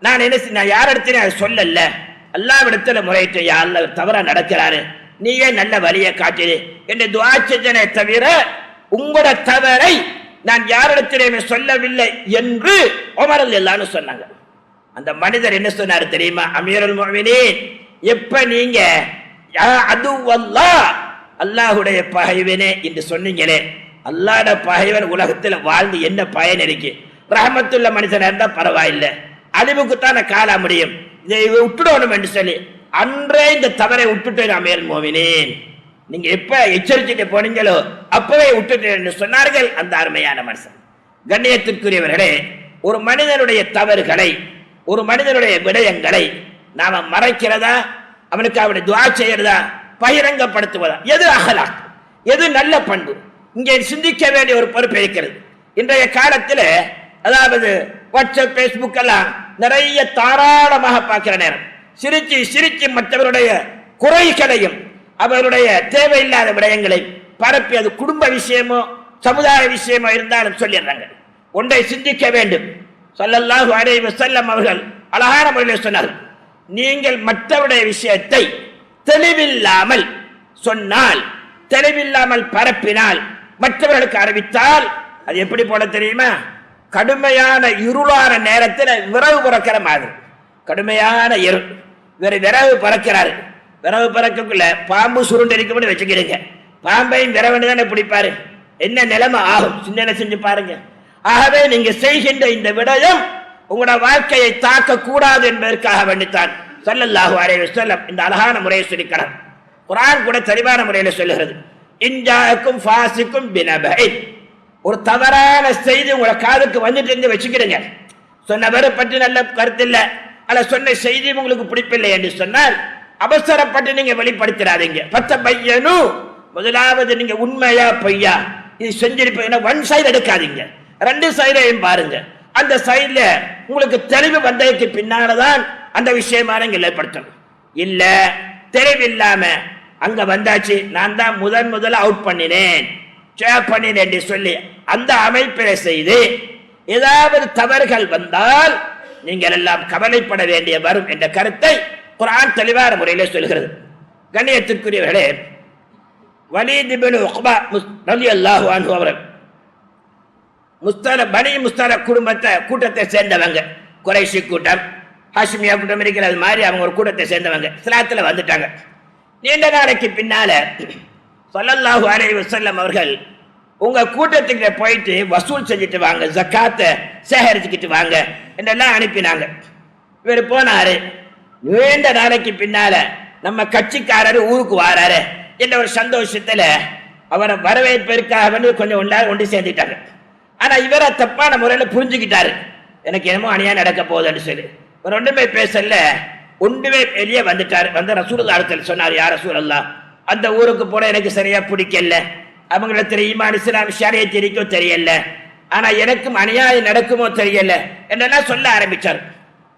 Speaker 1: நான் யாரிடத்திலும் அதை சொல்லல, அல்லாஹ்விடத்துல முறையிட்ட, யா அல்லாஹ் தவறா நடக்கிறாரு, நீயே நல்ல வழியை காட்டிடு என்று துஆ செஞ்சனே தவிர உங்களோட தவறை நான் யாரிடத்திலுமே சொல்லவில்லை என்று உமர் ரலியல்லாஹு அன்ஹு சொன்னாங்க. அந்த மனிதர் என்ன சொன்னாரு தெரியுமா? அமீருல் முஃமினீன், எப்ப நீங்க அதுவல்லாஹ், அல்லாஹ்வுடைய பகைவனே என்று சொன்னீங்களே, அல்லாஹ்வுடைய பகைவன் உலகத்தில் வாழ்ந்து என்ன பயன் இருக்கு? ரஹமத்துள்ள மனுஷனா இருந்தா பரவாயில்லை, அழிவுக்குத்தான காண முடியும், இதை விட்டுடணும் என்று சொல்லி அன்றே இந்த தவறை விட்டுட்டு அமீருல் முஃமினீன், நீங்க எப்ப எச்சரிச்சுட்டு போனீங்களோ அப்பவே விட்டுட்டு என்று சொன்னார்கள் அந்த அருமையான மனுஷன். கண்ணியத்திற்குரியவர்களே, ஒரு மனிதனுடைய தவறுகளை, ஒரு மனிதனுடைய விடயங்களை நாம மறைக்கிறதா, அவனுக்கு அவனை துஆ செய்யறதா, பகிரங்கப்படுத்துவதா, எது அஹ்லாக், எது நல்ல பண்பு? இங்கே சிந்திக்க வேண்டிய ஒரு பொறுப்பு இருக்கிறது. இன்றைய காலத்தில் அதாவது வாட்ஸ்அப், பேஸ்புக் எல்லாம் நிறைய தாராளமாக பார்க்கிற நேரம், சிரிச்சு சிரிச்சு மற்றவருடைய குறைகளையும் அவருடைய தேவையில்லாத விடயங்களை பரப்பி, அது குடும்ப விஷயமோ சமுதாய விஷயமோ இருந்தாலும் சொல்லிடுறாங்க. ஒன்றை சிந்திக்க வேண்டும். ஸல்லல்லாஹு அலைஹி வஸல்லம் அவர்கள் அழகான முறையில் சொன்னார்கள், நீங்கள் மற்றவருடைய விஷயத்தை தெளிவில்லாமல் சொன்னால், தெளிவில்லாமல் பரப்பினால், மற்றவர்களுக்கு அறிவித்தால், அது எப்படி போல தெரியுமா? கடுமையான இருளான நேரத்தில் விரவு பறக்கிற மாதிரி, கடுமையான இருள். விரவு பறக்கிறாரு, விரவு பறக்கக்குள்ள பாம்பு சுருண்டிருக்கும்னு வச்சுக்கிறீங்க, பாம்பையும் விரவன்னு தானே பிடிப்பாரு, என்ன நிலைமை ஆகும் சிந்தனை செஞ்சு பாருங்க. ஆகவே நீங்க செய்கின்ற இந்த விடயம் உங்களோட வாழ்க்கையை தாக்க கூடாது என்பதற்காக வேண்டித்தான் ஸல்லல்லாஹு அலைஹி வஸல்லம் இந்த அழகான முறையை சொல்லிக்கிறார். குர்ஆன் கூட தெளிவான முறையில் சொல்லுகிறது, இன்ஜாக்கும் ஃபாசிக்கும் பினபைன், ஒரு தவறான செய்தி உங்களை காதுக்கு வந்துட்டு இருந்து வச்சுக்கிடுங்க, சொன்னவரை பற்றி நல்ல கருத்து இல்லை, அல்ல சொன்ன செய்தி உங்களுக்கு பிடிப்பில்லை என்று சொன்னால் அவசரப்பட்டு நீங்க வெளிப்படுத்திடாதீங்க. பையனு, முதலாவது நீங்க உண்மையா பொய்யா இது செஞ்சிருப்பீங்க, ஒன் சைடு எடுக்காதீங்க, ரெண்டு சைடையும் பாருங்க. அந்த சைடுல உங்களுக்கு தெளிவு வந்ததுக்கு பின்னால்தான் அந்த விஷயமான நிலைப்படுத்தணும். இல்ல தெளிவில்லாம அங்க வந்தாச்சு, நான் தான் முதல்ல அவுட் பண்ணினேன் என்று சொல்லி அந்த அமைப்பை செய்து ஏதாவது தவறுகள் வந்தால் நீங்கள் எல்லாம் கவலைப்பட வேண்டிய வரும் என்ற கருத்தை குர்ஆன் தெளிவான முறையில் சொல்கிறது. கண்ணியத்திற்குரியவர்களே, வலீத் இப்னு உக்பா ரலியல்லாஹு அன்ஹு அவர்கள் பனி முஸ்தலக் கூட்டத்தை சேர்ந்தவங்க, குறைஷி கூட்டம், ஹாஷிமியா கூட்டம் இருக்கிறது மாதிரி அவங்க ஒரு கூட்டத்தை சேர்ந்தவங்க இஸ்லாத்துல வந்துட்டாங்க. நீண்ட நாளைக்கு பின்னால ஸல்லல்லாஹு அலைஹி வஸல்லம் அவர்கள் உங்க கூட்டத்துக்கு போயிட்டு வசூல் செஞ்சுட்டு வாங்க, ஜக்காத்தை சேகரிச்சுக்கிட்டு வாங்க என்றெல்லாம் அனுப்பினாங்க. இவர் போனாரு. நீண்ட நாளைக்கு பின்னால நம்ம கட்சிக்காரரு ஊருக்கு வாராரு என்ற ஒரு சந்தோஷத்துல அவரை வரவேற்பதற்காக கொஞ்சம் ஒன்று சேர்ந்துட்டாங்க. ஆனா இவரை தப்பான முறையில புரிஞ்சுக்கிட்டாரு, எனக்கு என்னமோ அநியாயம் நடக்க போகுதுன்னு சொல்லி ஒரு ஒன்றுமே பேசல, ஒன்றுமே வெளியே வந்துட்டாரு. வந்து ரசூலுல்லாஹ் சொன்னார், யா ரசூலல்லாஹ், அந்த ஊருக்கு போன எனக்கு சரியா பிடிக்கல, அவங்களுக்கு ஈமான் இஸ்லாம் ஷரியத் இருக்கோ தெரியல, ஆனா எனக்கும் அநியாயம் நடக்குமோ தெரியல என்றெல்லாம் சொல்ல ஆரம்பிச்சார்.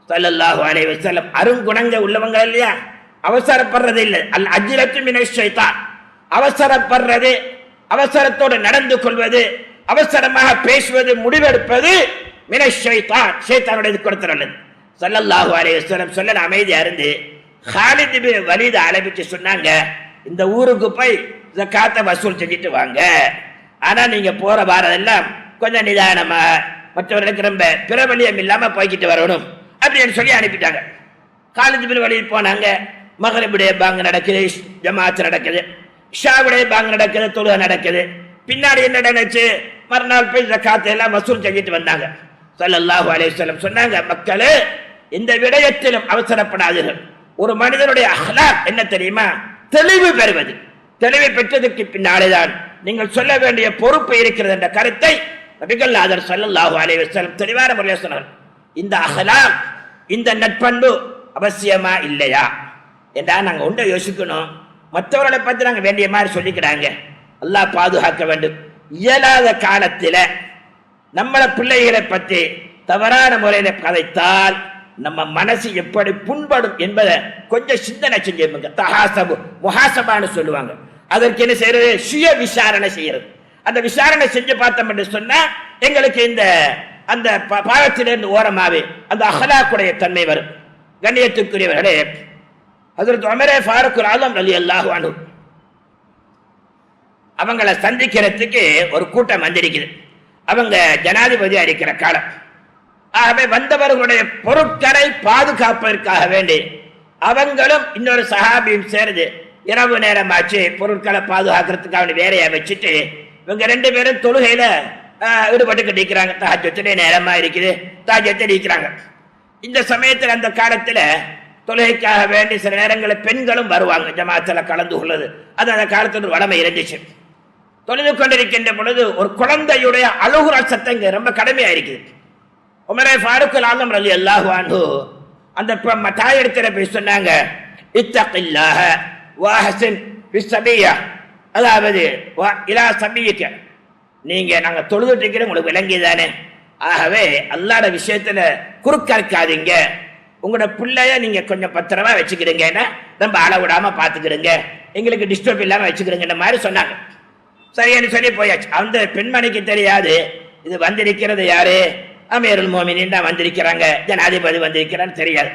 Speaker 1: ஸல்லல்லாஹு அலைஹி வஸல்லம் அருங்குணங்க உள்ளவங்க இல்லையா, அவசரப்படுறது இல்லை. அல் அஜ்லத்து மினஷ் ஷைத்தான், அவசரப்படுறது, அவசரத்தோடு நடந்து கொள்வது, அவசரமாக பேசுவது, முடிவெடுப்பது மினஷ் ஷைத்தான், ஷைத்தானுடைய கொடுத்துள்ளது. ஸல்லல்லாஹு அலைஹி வஸல்லம் சொல்ல அமைதியா இருந்து ஹாலித் பின் வலீத் அழைப்பிச்சு சொன்னாங்க, இந்த ஊருக்கு போய் ஜக்காத்தை வசூல் செஞ்சுட்டு வாங்க, ஆனா நீங்க போற வாரதெல்லாம் கொஞ்சம் நிதானமா மற்றவர்களுக்கு ரொம்ப பிரபலியம் இல்லாம போய்கிட்டு வரணும் அப்படின்னு சொல்லி அனுப்பிட்டாங்க. ஹாலித் பின் வலீத் போனாங்க. மகரிபுடைய பாங்கு நடக்குது, ஜமாத் நடக்குது, இஷாவுடைய பாங்கு நடக்குது, தொழுகை நடக்குது. பின்னாடி என்ன நடந்துச்சு, மறுநாள் போய் ஜக்காத்தை எல்லாம் வசூல் செஞ்சுட்டு வந்தாங்க. ஸல்லல்லாஹு அலைஹி வஸல்லம் சொன்னாங்க, மக்களே இந்த விடயத்திலும் அவசரப்படாதீர்கள். ஒரு மனிதனுடைய அஹ்லாக் என்ன தெரியுமா, தெளிவு பெறுவது. தெளிவு பெற்றதுக்கு பின்னாலேதான் நீங்கள் சொல்ல வேண்டிய பொறுப்பு இருக்கிறது என்ற கருத்தை நபிகள் நாதர் ஸல்லல்லாஹு அலைஹி வஸல்லம் தெளிவான முறையில் சொன்னார்கள். இந்த அஹ்லாக், இந்த நட்பண்பு அவசியமா இல்லையா என்றா நாங்க ஒன்றை யோசிக்கணும். மற்றவர்களை பத்தி நாங்க வேண்டிய மாதிரி சொல்லிக்கிறாங்க, அல்லாஹ் பாதுகாக்க வேண்டும். இயலாத காலத்தில நம்மள பிள்ளைகளை பற்றி தவறான முறையில கதைத்தால் நம்ம மனசு எப்படி புண்படும் என்பதை கொஞ்சம் சிந்தனை செஞ்சுங்க. தஹாசபு முஹாசபான்னு சொல்லுவாங்க. அதற்கு என்ன செய்யறது, சுய விசாரணை செய்யறது. அந்த விசாரணை செஞ்சு பார்த்தோம் என்று சொன்னா எங்களுக்கு இந்த அந்த பாவத்திலிருந்து ஓரமாவே அந்த அஹ்லாக்குடைய தன்மை வரும். கண்ணியத்துக்குரியவர்களே, ஹஜ்ரத் உமர் ஃபாரூக் ஆலம் ரலியல்லாஹு அன்ஹு அவங்களை சந்திக்கிறதுக்கு ஒரு கூட்டம் வந்திருக்குது. அவங்க ஜனாதிபதியா இருக்கிற காலம். ஆகவே வந்தவர்களுடைய பொருட்களை பாதுகாப்பதற்காக வேண்டி அவங்களும் இன்னொரு சஹாபியும் சேர்ந்து இரவு நேரமாச்சு பொருட்களை பாதுகாக்கிறதுக்காக வேறையா வச்சுட்டு இவங்க ரெண்டு பேரும் தொழுகையில ஈடுபட்டு நிற்கிறாங்க. தஹஜ்ஜுடைய நேரமா இருக்குது, தஹஜ்ஜுத்தை நிற்கிறாங்க. இந்த சமயத்தில் அந்த காலத்துல தொழுகைக்காக வேண்டி சில நேரங்களில் பெண்களும் வருவாங்க ஜமாத்துல கலந்து கொள்வது. அது அந்த காலத்துல வளமை இருந்துச்சு. தொழுது கொண்டிருக்கின்ற பொழுது ஒரு குழந்தையுடைய அழுகுற சத்தம் இங்க ரொம்ப கடுமையா இருக்குது. உமரே ஃபாரூக் ஆலம் ரலியல்லாஹு அன்ஹு அந்த தாயிடத்துல போய் சொன்னாங்க, இத்தகில்லாஹ வஹஸின் பிஸ்ஸபிய்யா, அதாவது இலா சபிய்யிக, நீங்க நாங்க தொழுதுட்டு இருக்கிற உங்களுக்கு விளங்கியதானே, ஆகவே அல்லாஹ்ட விஷயத்துல குறுக்காதீங்க, உங்களோட பிள்ளைய நீங்க கொஞ்சம் பத்திரமா வச்சுக்கிறீங்கன்னா ரொம்ப அளவிடாம பாத்துக்கிறீங்க, எங்களுக்கு டிஸ்டர்ப் இல்லாம வச்சுக்கிறீங்கன்ற மாதிரி சொன்னாங்க. சரின்னு சொல்லி போயாச்சு. அந்த பெண்மணிக்கு தெரியாது இது வந்திருக்கிறது யாரு, அமீருல் மோமினின் தான் வந்திருக்கிறாங்க, ஜனாதிபதி வந்திருக்கிறான்னு தெரியாது.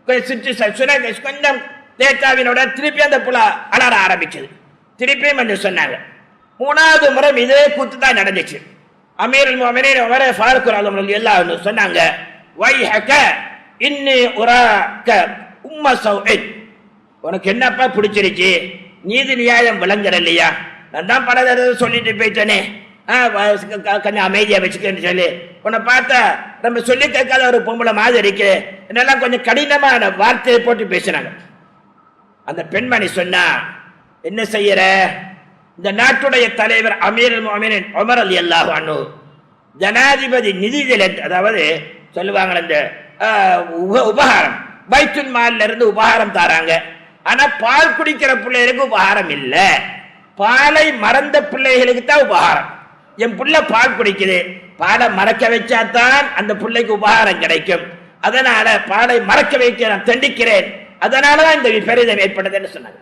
Speaker 1: கொஞ்சம் தேத்தாவினோட திருப்பி அந்த புலா அலற ஆரம்பிச்சது. திருப்பியும் வந்து சொன்னாங்க. மூணாவது முறை இதே கூத்து தான் நடந்துச்சு. அமீருல் மோமினின் உமர் ஃபாரூக் ஆலம் ரலியல்லாஹு சொன்னாங்க, வைஹக இன்னி உராக உம்ம சௌஇன், உனக்கு என்னப்பா பிடிச்சிருச்சு, நீதி நியாயம் விளங்குற இல்லையா, நான் தான் பல தடவை சொல்லிட்டு போயிட்டேனே, கொஞ்சம் அமைதியா வச்சுக்கன்னு சொல்லி உன்னை பார்த்தா நம்ம சொல்லி கேட்காத ஒரு பொம்பளை மாதிரி இருக்கு, என்னெல்லாம் கொஞ்சம் கடினமான வார்த்தையை போட்டு பேசினாங்க. அந்த பெண்மணி சொன்னா, என்ன செய்யற, இந்த நாட்டுடைய தலைவர் அமீருல் மோமினின் உமர் ரலியல்லாஹு அன்ஹு ஜனாதிபதி நிதியில, அதாவது சொல்லுவாங்க இந்த உபகாரம், பைத்துல் மால்ல இருந்து உபகாரம் தாராங்க. ஆனா பால் குடிக்கிற பிள்ளைகளுக்கு உபகாரம் இல்ல, பாலை மறந்த பிள்ளைகளுக்கு தான் உபகாரம். என் பிள்ளை பால் குடிக்குது, பாலை மறக்க வச்சாதான் அந்த பிள்ளைக்கு உபகாரம் கிடைக்கும், அதனால பாலை மறக்க வைக்க நான் தண்டிக்கிறேன், அதனாலதான் இந்த விபரீதம் ஏற்பட்டதுன்னு சொன்னாங்க.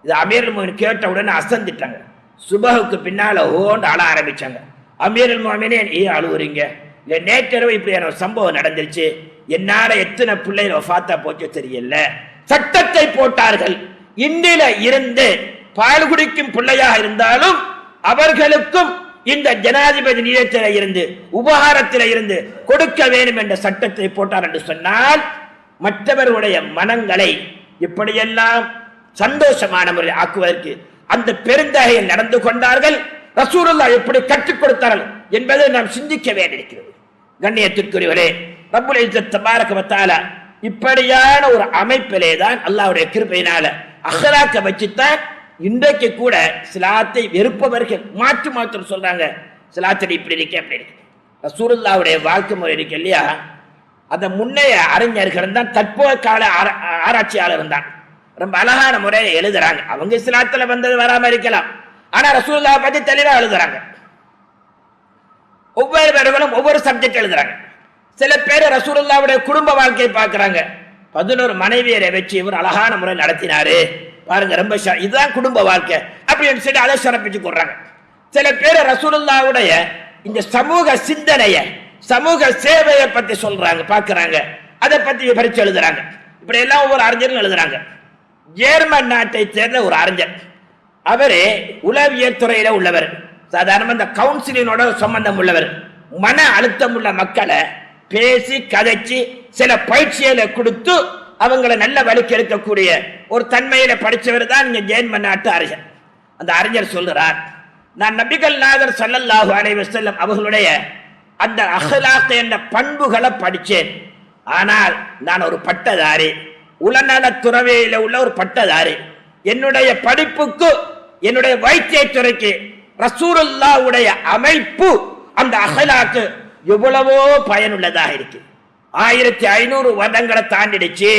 Speaker 1: இது அமீருல் மோமினின் கேட்ட உடனே அசந்திட்டாங்க. சுபஹுக்கு பின்னால ஓண்டு அழ ஆரம்பிச்சாங்க. அமீருல் மோமினின் ஏன் அழுவுறீங்க, இல்ல நேற்றிரவு இப்படியான ஒரு சம்பவம் நடந்துருச்சு, என்னால எத்தனை பிள்ளைகள் வஃபாத்தா போச்சு தெரியல, சட்டத்தை போட்டார்கள், இன்றில இருந்து பால் குடிக்கும் பிள்ளையாக இருந்தாலும் அவர்களுக்கும் இந்த ஜனாதிபதி நிலையத்தில இருந்து உபகாரத்தில இருந்து கொடுக்க வேண்டும் என்ற சட்டத்தை போட்டார் என்று சொன்னால் மற்றவர்களுடைய மனங்களை இப்படியெல்லாம் சந்தோஷமான முறை ஆக்குவதற்கு அந்த பெருந்தகையில் நடந்து கொண்டார்கள். ரசூலுல்லாஹ் எப்படி கற்றுக் கொடுத்தார்கள் என்பதை நாம் சிந்திக்க வேண்டியிருக்கிறது. கண்ணியத்திற்குரியவரே, ரப்புல் இஸ்ஸத் தபாரக வ தஆலா இப்படியான ஒரு அமைப்பிலே தான் அல்லாஹ்வுடைய கிருபையினால அஹ்லாக்க வச்சுத்தான் இன்றைக்கு கூட சிலாத்தை வெறுப்பவர்கள் மாற்று சொல்றாங்க, சிலாத்தை இப்படி இருக்க அப்படி இருக்கு. ரசூலுல்லாஹ்வுடைய வாழ்க்கை முறை இருக்கு இல்லையா, அந்த முன்னைய அறிஞர்கள் தான் தற்போது கால ஆராய்ச்சியாளர் தான் ரொம்ப அழகான முறையை எழுதுறாங்க. அவங்க சிலாத்துல வந்தது வராம இருக்கலாம், ஆனா ரசூலுல்லாஹ் பத்தி தெளிவா எழுதுறாங்க. ஒவ்வொரு பேர்களும் ஒவ்வொரு சப்ஜெக்ட் எழுதுறாங்க. சில பேர் ரசூலுல்லாஹ்வுடைய குடும்ப வாழ்க்கையை பார்க்கறாங்க, 11 மனைவியரை வச்சு இவர் அழகான முறை நடத்தினாரு பாருங்க, ரொம்ப இதுதான் குடும்ப வாழ்க்கை அப்படின்னு சொல்லி அதை சிறப்பிச்சு கொள்றாங்க. சில பேர் ரசூலுல்லாஹ்வுடைய இந்த சமூக சிந்தனைய, சமூக சேவையை பத்தி சொல்றாங்க, பார்க்கறாங்க, அதை பத்தி விவரிச்சு எழுதுறாங்க. இப்படி எல்லாம் ஒவ்வொரு அறிஞர்கள் எழுதுறாங்க. ஜெர்மன் நாட்டை சேர்ந்த ஒரு அறிஞர், அவரு உளவியல் துறையில உள்ளவர், சாதாரண இந்த கவுன்சிலினோட சம்பந்தம் உள்ளவர். மன அழுத்தம் உள்ள மக்களை பேசி கதைச்சு சில பயிற்சிகளை கொடுத்து அவங்களை நல்ல வழிக்கு எடுக்கக்கூடிய ஒரு தன்மையில படித்தவர் தான் இங்க ஜெர்மன் நாட்டு அறிஞர். அந்த அறிஞர் சொல்கிறார், நான் நபிகள் நாதர் ஸல்லல்லாஹு அலைஹி வஸல்லம் அவர்களுடைய அந்த அஹ்லாக் என்ற பண்புகளை படித்தேன். ஆனால் நான் ஒரு பட்டதாரி, உளநல துறவையில் உள்ள ஒரு பட்டதாரி. என்னுடைய படிப்புக்கு, என்னுடைய வைத்திய துறைக்கு ரசூலுல்லாஹ்வுடைய அமைப்பு, அந்த அஹ்லாக்கு எவ்வளவோ பயனுள்ளதாக இருக்கு. 1500 வருடங்களை தாண்டிடுச்சு,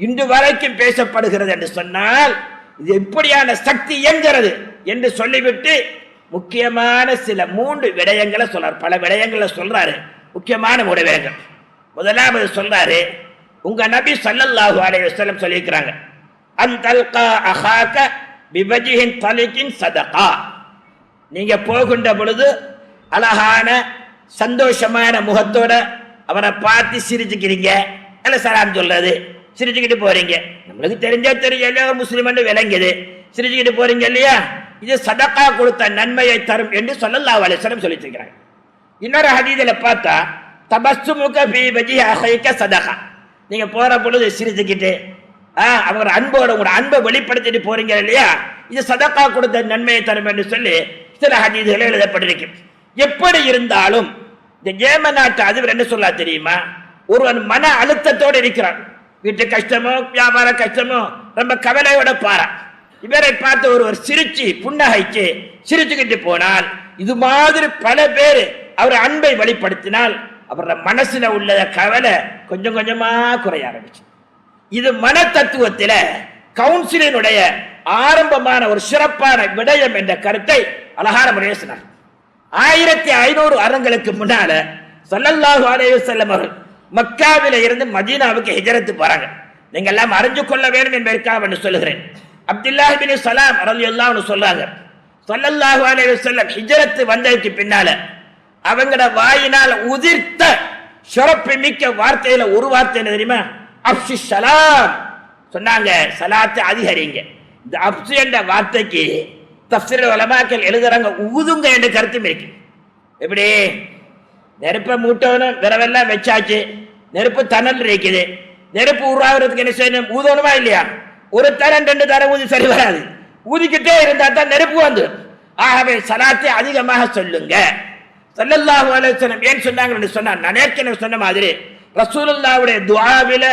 Speaker 1: இன்று வரைக்கும் பேசப்படுகிறது என்று சொன்னால் இது எப்படியான சக்தி இயங்கிறது என்று சொல்லிவிட்டு முக்கியமான சில 3 விடயங்களை சொல்றார். பல விடயங்களை சொல்றாரு, முக்கியமான 3 விடயங்கள். முதலாவது சொல்றாரு, உங்க நபி ஸல்லல்லாஹு அலைஹி வஸல்லம் சொல்லியிருக்கிறாங்க, அன்தல்கா அஹாக பிவஜிஹின் தலிகின் சதகா. நீங்க போகின்ற பொழுது அழகான சந்தோஷமான முகத்தோட அவரை பார்த்து சிரிச்சுக்கிறீங்க, அல்ல சலாம் சொல்றது, சிரிச்சுக்கிட்டு போறீங்க. நம்மளுக்கு தெரியல முஸ்லிம் விளங்குது, சிரிச்சுக்கிட்டு போறீங்க இல்லையா, இது சதகா கொடுத்த நன்மையை தரும் என்று ஸல்லல்லாஹு அலைஹி வஸல்லம் சொல்லிட்டு இருக்கிறாங்க. இன்னொரு ஹதீஸ்ல பார்த்தா தபஸ்ஸுமுக ஃபீ வஜ்ஹி அஹீக சதகா. நீங்க போற பொழுது சிரிச்சுக்கிட்டு அவங்க அன்போட உங்களோட அன்பை வெளிப்படுத்திட்டு போறீங்க இல்லையா, இது சதகா கொடுத்த நன்மையை தரும் என்று சொல்லி சில ஹதீஸ்கள் எழுதப்பட்டிருக்கு. எப்படி இருந்தாலும் இந்த ஜெர்மன் நாட்டு அதிபர் என்ன சொல்ல தெரியுமா, ஒருவன் மன அழுத்தத்தோடு இருக்கிறான், வீட்டு கஷ்டமோ வியாபார கஷ்டமோ ரொம்ப கவலையோட பாரா, இவரை பார்த்து ஒருவர் சிரிச்சு புன்னகைச்சு சிரிச்சுக்கிட்டு போனால், இது மாதிரி பல பேர் அவர் அன்பை வெளிப்படுத்தினால் அவரோட மனசுல உள்ள கவலை கொஞ்சம் கொஞ்சமா குறைய ஆரம்பிச்சு. இது மன தத்துவத்தில கவுன்சிலினுடைய ஆரம்பமான ஒரு சிறப்பான விடயம் என்ற கருத்தை அழகான முறையை சொன்னார். 1500 வருடங்களுக்கு முன்னால ஸல்லல்லாஹு அலைஹி வஸல்லம் அவர்கள் மக்காவில இருந்து மதீனாவுக்கு ஹிஜ்ரத் போறாங்க. நீங்க எல்லாம் அறிஞ்சு கொள்ள வேண்டும் என்பதற்காக என்று சொல்லுகிறேன். அப்துல்லாஹ் பின் சலாம் ரலியல்லாஹு அன்ஹு சொல்றாங்க, ஸல்லல்லாஹு அலைஹி வஸல்லம் ஹிஜ்ரத் வந்ததுக்கு பின்னால அவங்களோட வாயினால் உதிர்த்த சிறப்பு மிக்க வார்த்தையில ஒரு வார்த்தை என்ன தெரியுமா, அப்ஷி ஸலாம் சொன்னாங்க, சலாத்தை அதிகரிங்க. இந்த அப்ஷி என்ற வார்த்தைக்கு தஃப்சீர் உலமாக்கள் எழுதுறாங்க, ஊதுங்க என்ற கருத்தும் இருக்கு. எப்படி நெருப்பை மூட்டணும், விரவெல்லாம் வச்சாச்சு, நெருப்பு தணல் இருக்குது, நெருப்பு உருவாகிறதுக்கு என்ன செய்யணும், ஊதணுமா இல்லையா? ஒரு தரம் 2 தரம் ஊதி சரி வராது, ஊதிக்கிட்டே இருந்தா தான் நெருப்பு வந்து. ஆகவே சலாத்தை அதிகமாக சொல்லுங்க. ஸல்லல்லாஹு அலைஹி வஸல்லம் ஏன் சொன்னாங்க சொன்னா, நான் ஏற்கனவே சொன்ன மாதிரி ரசூலுல்லாஹ்வுடைய துஆவில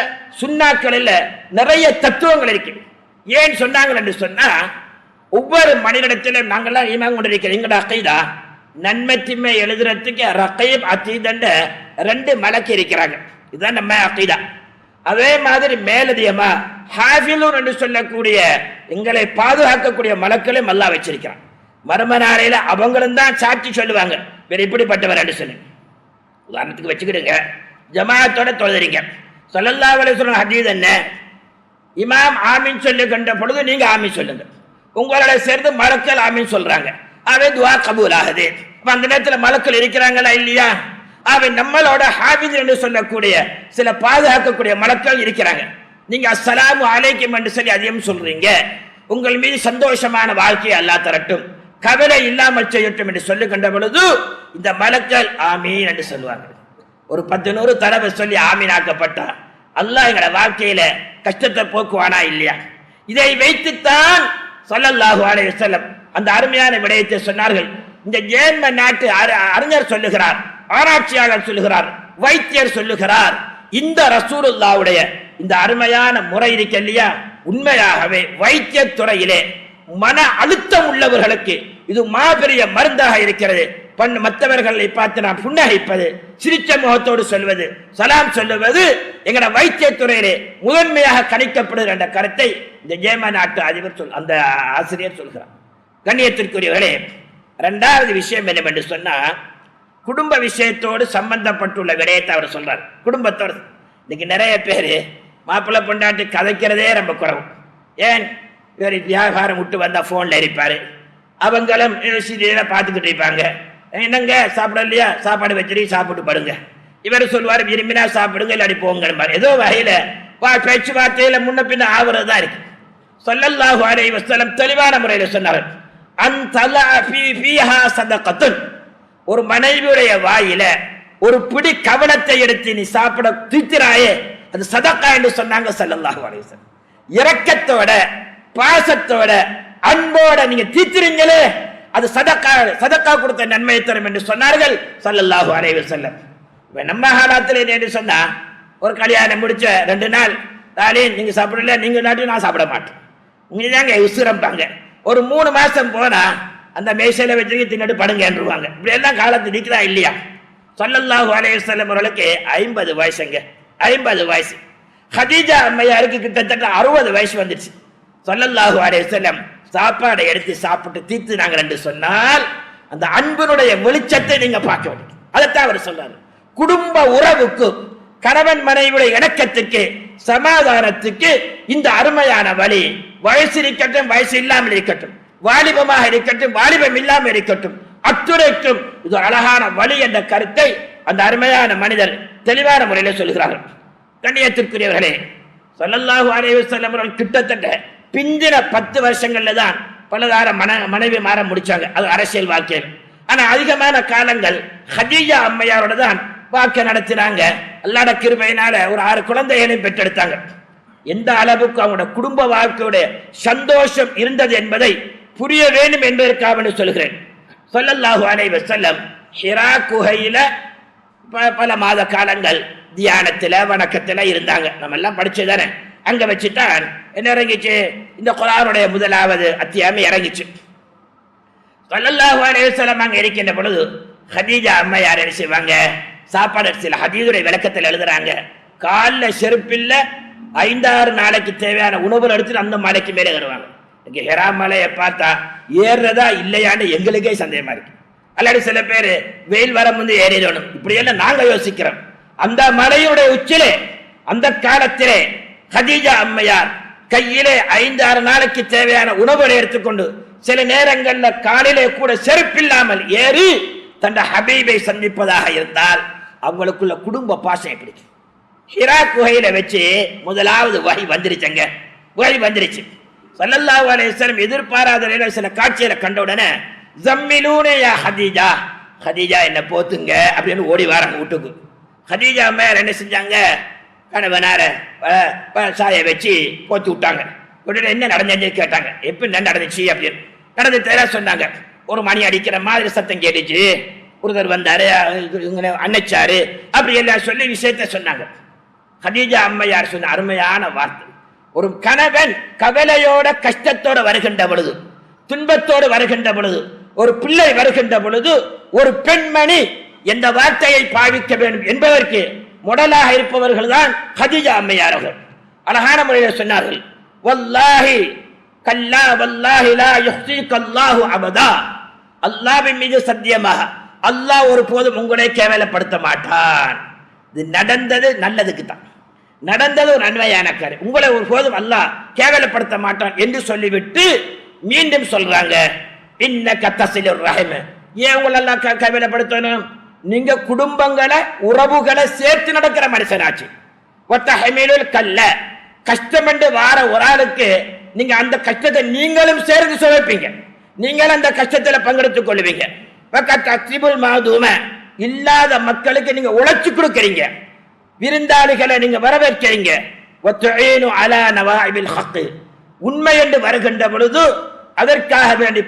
Speaker 1: சுன்னாக்களில் நிறைய தத்துவங்கள் இருக்கு. ஏன் சொன்னாங்க என்று சொன்னா, ஒவ்வொரு மனிதனிடத்திலும் நாங்கள்லாம் ஈமான் கொண்டிருக்கிறோம். எங்களோட அகீதா நன்மை தின்மை எழுதுறதுக்கு ரகீப் அதீத் 2 மலக்கு இருக்கிறாங்க, இதுதான் நம்ம அகீதா. அதே மாதிரி மேலதிகமா ஹாஃபிலூன் என்று சொல்லக்கூடிய எங்களை பாதுகாக்கக்கூடிய மலக்களையும் அல்லாஹ் வச்சிருக்கிறான். மர்ம நாளையில அவங்களும் தான் சாட்சி சொல்லுவாங்க, வேற இப்படிப்பட்டவர் என்று சொல்லி. உதாரணத்துக்கு வச்சுக்கிடுங்க, ஜமாஅத்தோட தொழுதுறீங்க, ஸல்லல்லாஹு அலைஹி வஸல்லம் ஹதீஸ் என்ன, இமாம் ஆமீன் சொல்லுகின்ற பொழுது நீங்க ஆமீன் சொல்லுங்க, உங்களோட சேர்ந்து மலக்கள் ஆமீன் சொல்றாங்க, அவன் துஆ கபூல் ஆகுது. அந்த நேரத்தில் மலக்கள் இருக்கிறாங்களா இல்லையா? அவன் நம்மளோட ஹாஃபிஸ் என்று சொல்லக்கூடிய சில பாதுகாக்கக்கூடிய மலக்கள் இருக்கிறாங்க. நீங்க அஸ்ஸலாமு அலைக்கும் என்று சொல்லி அதிகம் சொல்றீங்க, உங்கள் மீது சந்தோஷமான வாழ்க்கையை அல்லாஹ் தரட்டும், கவலை இல்லாமல் செய்யட்டும் என்று சொல்லுகின்ற பொழுது இந்த மலக்கள் ஆமீன் என்று சொல்லுவாங்க. ஒரு 10-100 தடவை சொல்லி ஆமீன் ஆக்கப்பட்டா அல்லாஹ் எங்களோட வாழ்க்கையில கஷ்டத்தை போக்குவானா இல்லையா? இதை வைத்துத்தான் ஸல்லல்லாஹு அலைஹி வஸல்லம் அந்த அருமையான விடயத்தை சொன்னார்கள். இந்த ஜெர்மன் நாட்டு அறிஞர் சொல்லுகிறார், ஆராய்ச்சியாளர் சொல்லுகிறார், வைத்தியர் சொல்லுகிறார், இந்த ரசூலுல்லாஹ்வுடைய இந்த அருமையான முறை இருக்கு இல்லையா, உண்மையாகவே வைத்திய துறையிலே மன அழுத்தம் உள்ளவர்களுக்கு இது மாபெரிய மருந்தாக இருக்கிறது. மற்றவர்களை பார்த்து நாம் புன்னகைப்பது, சிரிச்ச முகத்தோடு சொல்வது, சலாம் சொல்லுவது எங்கட வைத்திய துறையிலே முதன்மையாக கணிக்கப்படுகிற என்ற கருத்தை இந்த ஜெர்மன் நாட்டு அதிபர் அந்த ஆசிரியர் சொல்கிறார். கண்ணியத்திற்குரியவர்களே, 2வது விஷயம் என்னவென்று சொன்னா, குடும்ப விஷயத்தோடு சம்பந்தப்பட்டுள்ள விடயத்தை அவர் சொல்றார். குடும்பத்தோடு இன்னைக்கு நிறைய பேர் மாப்பிள்ளை பொண்டாட்டி கதைக்கிறதே ரொம்ப குறைவு. ஏன், வேறு வியாபாரம் விட்டு வந்தா போன்ல இருப்பாரு, அவங்களும் பார்த்துக்கிட்டு இருப்பாங்க, என்னங்க சாப்பிடலையா, சாப்பாடு வச்சிரு சாப்பிட்டு படுங்க, இவர் சொல்வார் விரும்பினா சாப்பிடுங்க இல்லாடி போங்க. ஏதோ வகையில பேச்சுவார்த்தையில முன்ன பின்ன ஆகுறதா இருக்கு. ஸல்லல்லாஹு அலைஹி வஸல்லம் தெளிவான முறையில் சொன்னார்கள், அன்தலா ஃபீஹா ஸதகத்துன், ஒரு மனைவியுடைய வாயில ஒரு பிடி கவனத்தை எடுத்து நீ சாப்பிட தீத்திராயே, அது சதக்கா என்று சொன்னாங்க ஸல்லல்லாஹு அலைஹி வஸல்லம். இரக்கத்தோட பாசத்தோட அன்போட நீங்க தீத்திரீங்களே, அது சதக்கா, சதக்கா கொடுத்த நன்மையை தரும் என்று சொன்னார்கள் ஸல்லல்லாஹு அலைஹி வஸல்லம். நம்ம காலத்தில் என்று சொன்னா, ஒரு கல்யாணம் முடிச்ச 2 நாள் நீங்க சாப்பிடல, நீங்க நாட்டி நான் சாப்பிட மாட்டேன், நீங்க தாங்க உசுரம்பாங்க. ஒரு 3 மாசம் போனா அந்த மேசையில வச்சு தின்னுட்டு படுங்க என்றுவாங்க. இப்படி எல்லாம் காலத்து நிற்கிறா இல்லையா? ஸல்லல்லாஹு அலைஹி வஸல்லம் அவர்களுக்கு 50 வயசுங்க, 50 வயசு. ஹதீஜா அம்மையாருக்கு கிட்டத்தட்ட 60 வயசு வந்துச்சு. ஸல்லல்லாஹு அலைஹி வஸல்லம் சாப்பாடை எடுத்து சாப்பிட்டு தீர்த்துனாங்க என்று சொன்னால், அந்த அன்பினுடைய வெளிச்சத்தை நீங்க பார்க்க வேண்டும். அதைத்தான் அவர் சொல்றாரு. குடும்ப உறவுக்கு, கணவன் மனைவியுடைய இணக்கத்துக்கு, சமாதானத்துக்கு இந்த அருமையான வழி, வயசு இருக்கட்டும் வயசு இல்லாமல் இருக்கட்டும், வாலிபமாக இருக்கட்டும் வாலிபம் இல்லாமல் இருக்கட்டும், அத்துறைக்கும் இது அழகான வழி என்ற கருத்தை அந்த அருமையான மனிதர் தெளிவான முறையில் சொல்கிறார்கள். கண்ணியத்திற்குரியவர்களே, ஸல்லல்லாஹு அலைஹி வஸல்லம் அவர்கள் கிட்டத்தட்ட பிந்தின 10 வருஷங்கள்ல தான் பலதார மனைவி மாற முடிச்சாங்க, அது அரசியல் வாழ்க்கையில். ஆனா அதிகமான காலங்கள் ஹதீஜா அம்மையாரோட தான் வாழ்க்கை நடத்தினாங்க. அல்லாஹ்வுடைய கிருபையினால ஒரு 6 குழந்தைகளையும் பெற்றெடுத்தாங்க. எந்த அளவுக்கு அவங்களோட குடும்ப வாழ்க்கையோட சந்தோஷம் இருந்தது என்பதை புரிய வேண்டும் என்பதற்காக சொல்கிறேன். ஸல்லல்லாஹு அலைஹி வஸல்லம் ஹிரா குகையில பல மாத காலங்கள் தியானத்துல வணக்கத்துல இருந்தாங்க. நம்ம எல்லாம் படிச்சதானே. அங்க வச்சுதான் என்ன இறங்கிச்சு, இந்த குர்ஆனுடைய முதலாவது அத்தியாயம் இறங்கிச்சு. ஸல்லல்லாஹு அலைஹி வஸல்லம் அங்க இருக்கின்ற பொழுது ஹதீஜா அம்மையார் என்ன செய்வாங்க, சாப்பாடு சில ஹதீஸுடைய விளக்கத்தில் எழுதுறாங்க, காலில் செருப்பில்ல 5-6 நாளைக்கு தேவையான உணவுகள் எடுத்துட்டு அந்த மலைக்கு மேலே ஏறுவாங்க. இங்க ஹிரா மலையை பார்த்தா ஏறுறதா இல்லையான்னு எங்களுக்கே சந்தேகமா இருக்கு. அல்லாடி சில பேர் வெயில் வர முந்து ஏறிடணும், இப்படி எல்லாம் நாங்க யோசிக்கிறோம். அந்த மலையுடைய உச்சிலே அந்த காலத்திலே ஹதீஜா அம்மையார் கையிலே 5-6 நாளைக்கு தேவையான உணவுகளை எடுத்துக்கொண்டு சில நேரங்கள்ல காலிலே கூட செருப்பில்லாமல் ஏறி தன் ஹபீபை சந்திப்பதாக இருந்தால் அவங்களுக்குள்ள குடும்ப பாசம் எப்படி? ஹிரா குகையில வச்சு முதலாவது வஹி வந்துருச்சுங்க, வஹி வந்துருச்சு. ஸல்லல்லாஹு அலைஹி வஸல்லம் எதிர்பாராத நிலையில சில காட்சிகளை கண்ட உடனே ஜம்மிலூனே யா ஹதீஜா, ஹதீஜா என்ன போத்துங்க அப்படின்னு ஓடி வராங்க வீட்டுக்கு. ஹதீஜா அம்மையார் என்ன செஞ்சாங்க, கணவனார சாயை வச்சு போத்து விட்டாங்க. உடனே என்ன நடந்துச்சு கேட்டாங்க. எப்ப நடந்துச்சு அப்படின்னு நடந்து தேர சொன்னாங்க. ஒரு மணி அடிக்கிற மாதிரி சத்தம் கேட்டுச்சு, ஒருத்தர் வந்தாரு, அன்னைச்சாரு, அப்படி எல்லாம் சொல்லி விஷயத்த சொன்னாங்க. ஹதீஜா அம்மையார் சொன்ன அருமையான வார்த்தை, ஒரு கணவன் கவலையோட கஷ்டத்தோட வருகின்ற பொழுது, துன்பத்தோடு வருகின்ற பொழுது, ஒரு பிள்ளை வருகின்ற பொழுது ஒரு பெண்மணி எந்த வார்த்தையை பாவிக்க வேண்டும் என்பதற்கு முடலாக இருப்பவர்கள் தான் ஹதீஜா அம்மையார் அவர்கள். அழகான முறையில் சொன்னார்கள், வல்லாஹி கல்லா வல்லாஹி லா யுஹ்ஸீக அல்லாஹு அபதா, அல்லாஹ்வின் மீது சத்தியமாக அல்லாஹ் ஒரு போதும் உங்களை கேவலப்படுத்த மாட்டான். இது நடந்தது நல்லதுக்கு தான், நடந்தது ஒரு நன்மையான காரியம், உங்களை ஒரு போதும் அல்லாஹ் கேவலப்படுத்த மாட்டான் என்று சொல்லிவிட்டு மீண்டும் சொல்றாங்க, இன்னக தஸிலுர் ரஹிம். ஏன் உங்களை எல்லாம் கேவலப்படுத்தணும்? நீங்க குடும்பங்களை உறவுகளை சேர்த்து நடக்கிற மனுஷனாச்சு. வத்தஹமிலுல் கல்ல, கஷ்டம் என்று வார ஒரு ஆளுக்கு நீங்க அந்த கஷ்டத்தை நீங்களும் சேர்ந்து சுவைப்பீங்க, நீங்களும் அந்த கஷ்டத்தில் பங்கெடுத்துக் கொள்வீங்க. மாதூம, இல்லாத மக்களுக்கு நீங்க உழைச்சு கொடுக்கறீங்க, விருந்தாளிகளை நீங்க வரவேற்கிறீங்க. உண்மை என்று வருகின்ற பொழுது அதற்காக வேண்டி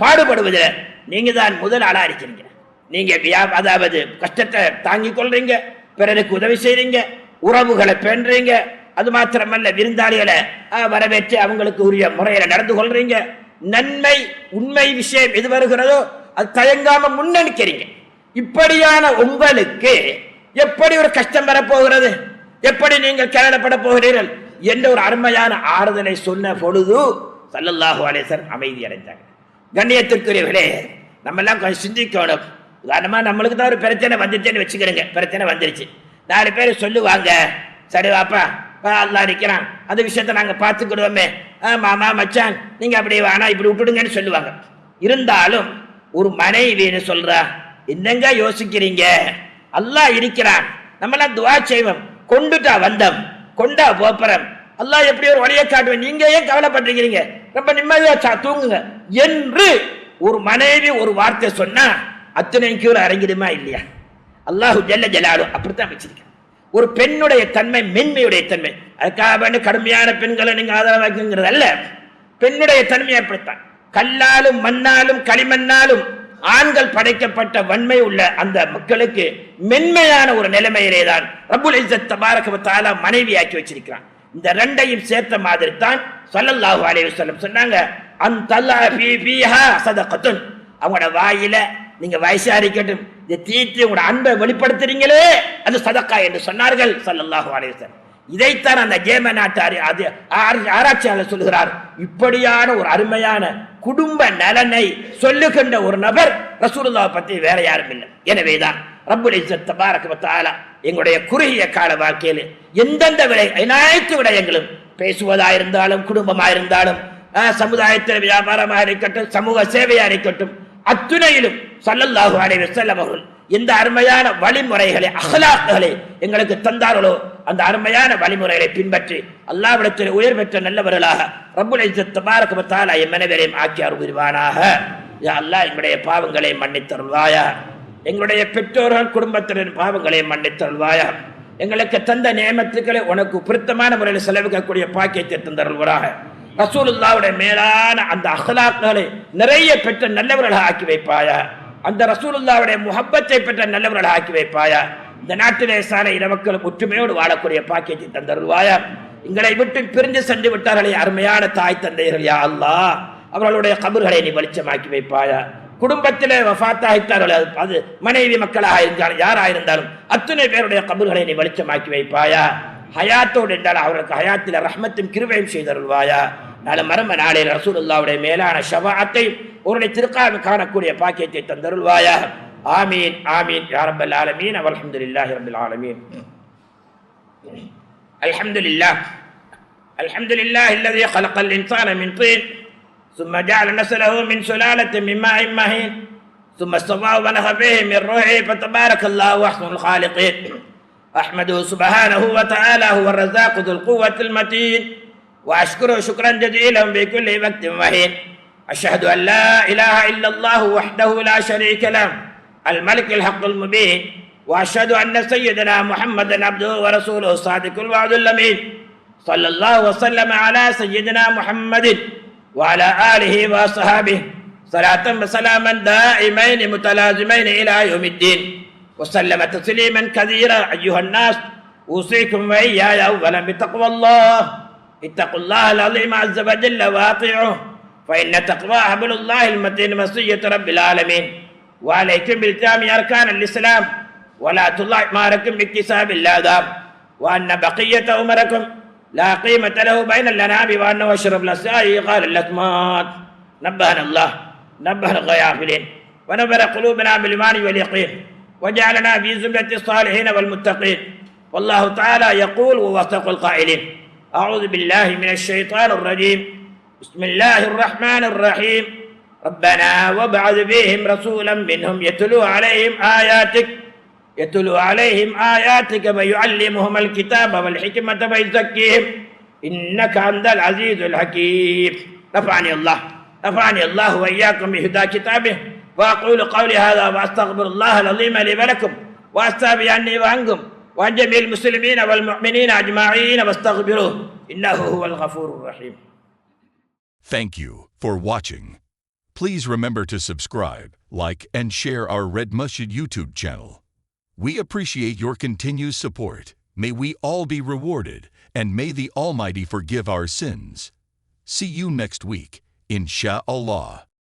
Speaker 1: பாடுபடுவதில் நீங்க தான் முதல் ஆளா இருக்கிறீங்க. நீங்க அதாவது கஷ்டத்தை தாங்கிக் கொள்றீங்க, பிறருக்கு உதவி செய்றீங்க, உறவுகளை பேணுறீங்க. அது மாத்திரமல்ல, விருந்தாளிகளை வரவேற்று அவங்களுக்கு உரிய முறையில நடந்து கொள்றீங்க. நன்மை உண்மை விஷயம் எது வருகிறதோ அது தயங்காம முன்னெடுக்கிறீங்க. இப்படியான உங்களுக்கு எப்படி ஒரு கஷ்டம் வரப்போகிறது, எப்படி நீங்கள் கேவலப்பட போகிறீர்கள் என்ற ஒரு அருமையான ஆறுதலை சொன்ன பொழுது ஸல்லல்லாஹு அலைஹி வஸல்லம் அமைதி அடைந்தாங்க. கண்ணியத்திற்குரியவர்களே, நம்ம எல்லாம் கொஞ்சம் சிந்திக்கணும். உதாரணமா நம்மளுக்கு தான் ஒரு பிரச்சனை வந்துச்சுன்னு வச்சுக்கிறேங்க, பிரச்சனை வந்துருச்சு, 4 பேர் சொல்லுவாங்க, சரி வாப்பா அல்லாஹ் இருக்கிறான், அந்த விஷயத்த நாங்க பார்த்துக்கிடுவோமே, மாமா மச்சான் நீங்க அப்படி வேணா இப்படி விட்டுடுங்கன்னு சொல்லுவாங்க. இருந்தாலும் ஒரு மனைவின்னு சொல்றா, என்னங்க யோசிக்கிறீங்க, அல்லாஹ் இருக்கிறான், நம்மளாம் துவா செய்வோம், கொண்டுட்டா வந்தோம், கொண்டா போப்பறம், அல்லாஹ் எப்படி ஒரு வழியை காட்டுவேன், நீங்க ஏன் கவலைப்பட்டிருக்கிறீங்க, ரொம்ப நிம்மதியா தூங்குங்க என்று ஒரு மனைவி ஒரு வார்த்தை சொன்னா அத்தனையும் கீழே இறங்கிடுமா இல்லையா? அல்லாஹு ஜல்ல ஜலாலு அப்படித்தான் வச்சிருக்க. ஒரு பெண்ணுடைய தன்மை மென்மையுடைய தன்மை. அதுக்காக கடுமையான பெண்களை நீங்க ஆதரவாக்குங்கிறது அல்ல. பெண்ணுடைய தன்மை அப்படித்தான். கல்லாலும் மண்ணாலும் களிமண்ணாலும் ஆண்கள் படைக்கப்பட்ட வன்மை உள்ள அந்த மக்களுக்கு மென்மையான ஒரு நிலைமையிலே தான் ரப்புல் இஸ்ஸத் தபாரக வ தஆலா மனைவியாக்கி வச்சிருக்கிறான். இந்த ரெண்டையும் சேர்த்த மாதிரி தான் ஸல்லல்லாஹு அலைஹி வஸல்லம் சொன்னாங்க, அன்தல்லா ஃபீஹா ஸதகத்துன். அவங்களோட வாயில நீங்க வயசாரிக்கட்டும் இந்த தீட்டு உங்களோட அன்பை வெளிப்படுத்துறீங்களே அது சதக்கா என்று சொன்னார்கள் ஸல்லல்லாஹு அலைஹி வஸல்லம். இதைத்தான் அந்த ஜேம நாட்டு ஆராய்ச்சியாளர் சொல்லுகிறார். இப்படியான ஒரு அருமையான குடும்ப நலனை சொல்லுகின்ற ஒரு நபர் ரசூலுல்லாஹ் பத்தி வேற யாரும் இல்லை. எனவேதான் ரப்புல் இஸ்ஸத் தபாரக வ தஆலா எங்களுடைய குறுகிய கால வாழ்க்கையில் எந்தெந்த அனைத்து விடயங்களும் பேசுவதாயிருந்தாலும் குடும்பமாயிருந்தாலும் சமுதாயத்தில் வியாபாரமாக இருக்கட்டும் சமூக சேவையாக இருக்கட்டும் அத்துணையிலும் ஸல்லல்லாஹு அலைஹி வஸல்லம் அவர்கள் எந்த அருமையான வழிமுறைகளை அஹ்லாக்களை எங்களுக்கு தந்தார்களோ அந்த அருமையான வழிமுறைகளை பின்பற்றி அல்லாஹ்விடத்தில் உயர் பெற்ற நல்லவர்களாக ரப்புல் இஸ்ஸத் தபாரக வ தஆலா எம் அனைவரையும் ஆக்கி அருள்வானாக. யா அல்லாஹ் எங்களுடைய பாவங்களை மன்னித்தருள்வாயா, எங்களுடைய பெற்றோர்கள் குடும்பத்தினரின் பாவங்களை மன்னித்தருள்வாயா, எங்களுக்கு தந்த நியமத்துக்களை உனக்கு பொருத்தமான முறையில் செலவிக்கக்கூடிய பாக்கியத்தை தந்தருள்வராக. ரசூலுல்லாஹ்வுடைய மேலான அந்த அஹ்லாக்களை நிறைய பெற்ற நல்லவர்களாக ஆக்கி வைப்பாயா, அந்த ரசூலுல்லாஹ்வுடைய முஹப்பத்தை பெற்ற நல்லவர்களாக ஆக்கி வைப்பாயா. இந்த நாட்டிலே சாலை இரவக்களும் ஒற்றுமையோடு வாழக்கூடிய பாக்கியத்தை தந்தருள்வாயா. எங்களை விட்டு பிரிஞ்சு சென்று விட்டார்களே அருமையான தாய் தந்தையர்கள், யா அல்லாஹ் அவர்களுடைய கபர்களை நீ வெளிச்சமாக்கி வைப்பாயா. குடும்பத்திலே வஃபாத்தாகிட்டார்கள், அது மனைவி மக்களாக இருந்தாலும் யாராயிருந்தாலும் அத்தனை பேருடைய கபர்களை நீ வெளிச்சமாக்கி வைப்பாயா. ஹயாத்தோடு என்றால் அவர்களுக்கு ஹயாத்தில் ரஹ்மத்தும் கிருபையும் செய்தருள்வாயா. நாளை மர்ம நாளில் ரசூலுல்லாஹ்வுடைய மேலான ஷஃபாஅத்தை அவருடைய திருக்காக காணக்கூடிய பாக்கியத்தை தந்தருள்வாயா. ஆமீன் ஆமீன் யா ரப்பல் ஆலமீன். வல்ஹம்துலில்லாஹி ரப்பில் ஆலமீன். அல்ஹம்துலில்லாஹ் அல்லதி خلقல் இன்சான மின் தீன் ثم جعل نسله من سلالة من ماء مهين ثم استواه ونفخ فيه من روحه فتبارك الله أحسن الخالقين. أحمده سبحانه وتعالى هو الرزاق ذو القوة المتين وأشكره شكرا جزيلا بكل وقت وحين. أشهد أن لا إله إلا الله وحده لا شريك له الملك الحق المبين وأشهد أن سيدنا محمدا عبده ورسوله الصادق الوعد الأمين صلى الله وسلم على سيدنا محمد وعلى آله وصحابه صلاة وسلاما دائمين متلازمين إلى يوم الدين وسلم تسليما كثيرا. أيها الناس أوصيكم وإياي أولا بتقوى الله. اتقوا الله العظيم عز وجل وأطيعوه فإن تقوى حبل الله المتين وصية رب العالمين. وعليكم بالتزام أركان الإسلام ولا تضاعفوا باكتساب الآداب وأن بقية أمركم لا قيمة له بين الأنام وأنه أشرف الأسياء قال اللثمات. نبهنا الله نبه الغافلين ونبر قلوبنا بالإيمان واليقين وجعلنا في زمرة الصالحين والمتقين. والله تعالى يقول ووثق القائلين أعوذ بالله من الشيطان الرجيم بسم الله الرحمن الرحيم. ربنا وابعث فيهم رسولا منهم يتلو عليهم آياتك ويعلمهم الكتاب والحكمة ويزكيهم إنك أنت العزيز الحكيم. نفعني الله وإياكم بهدى كتابه. وأقول قولي هذا وأستغفر الله العظيم لي ولكم وأستغفر عني وعنكم وعن جميع المسلمين والمؤمنين أجمعين واستغفروه إنه هو الغفور الرحيم.
Speaker 2: Thank you for watching. Please remember to subscribe, like, and share our Red Masjid YouTube channel. We appreciate your continued support. May we all be rewarded, and may the Almighty forgive our sins. See you next week, Insha'Allah.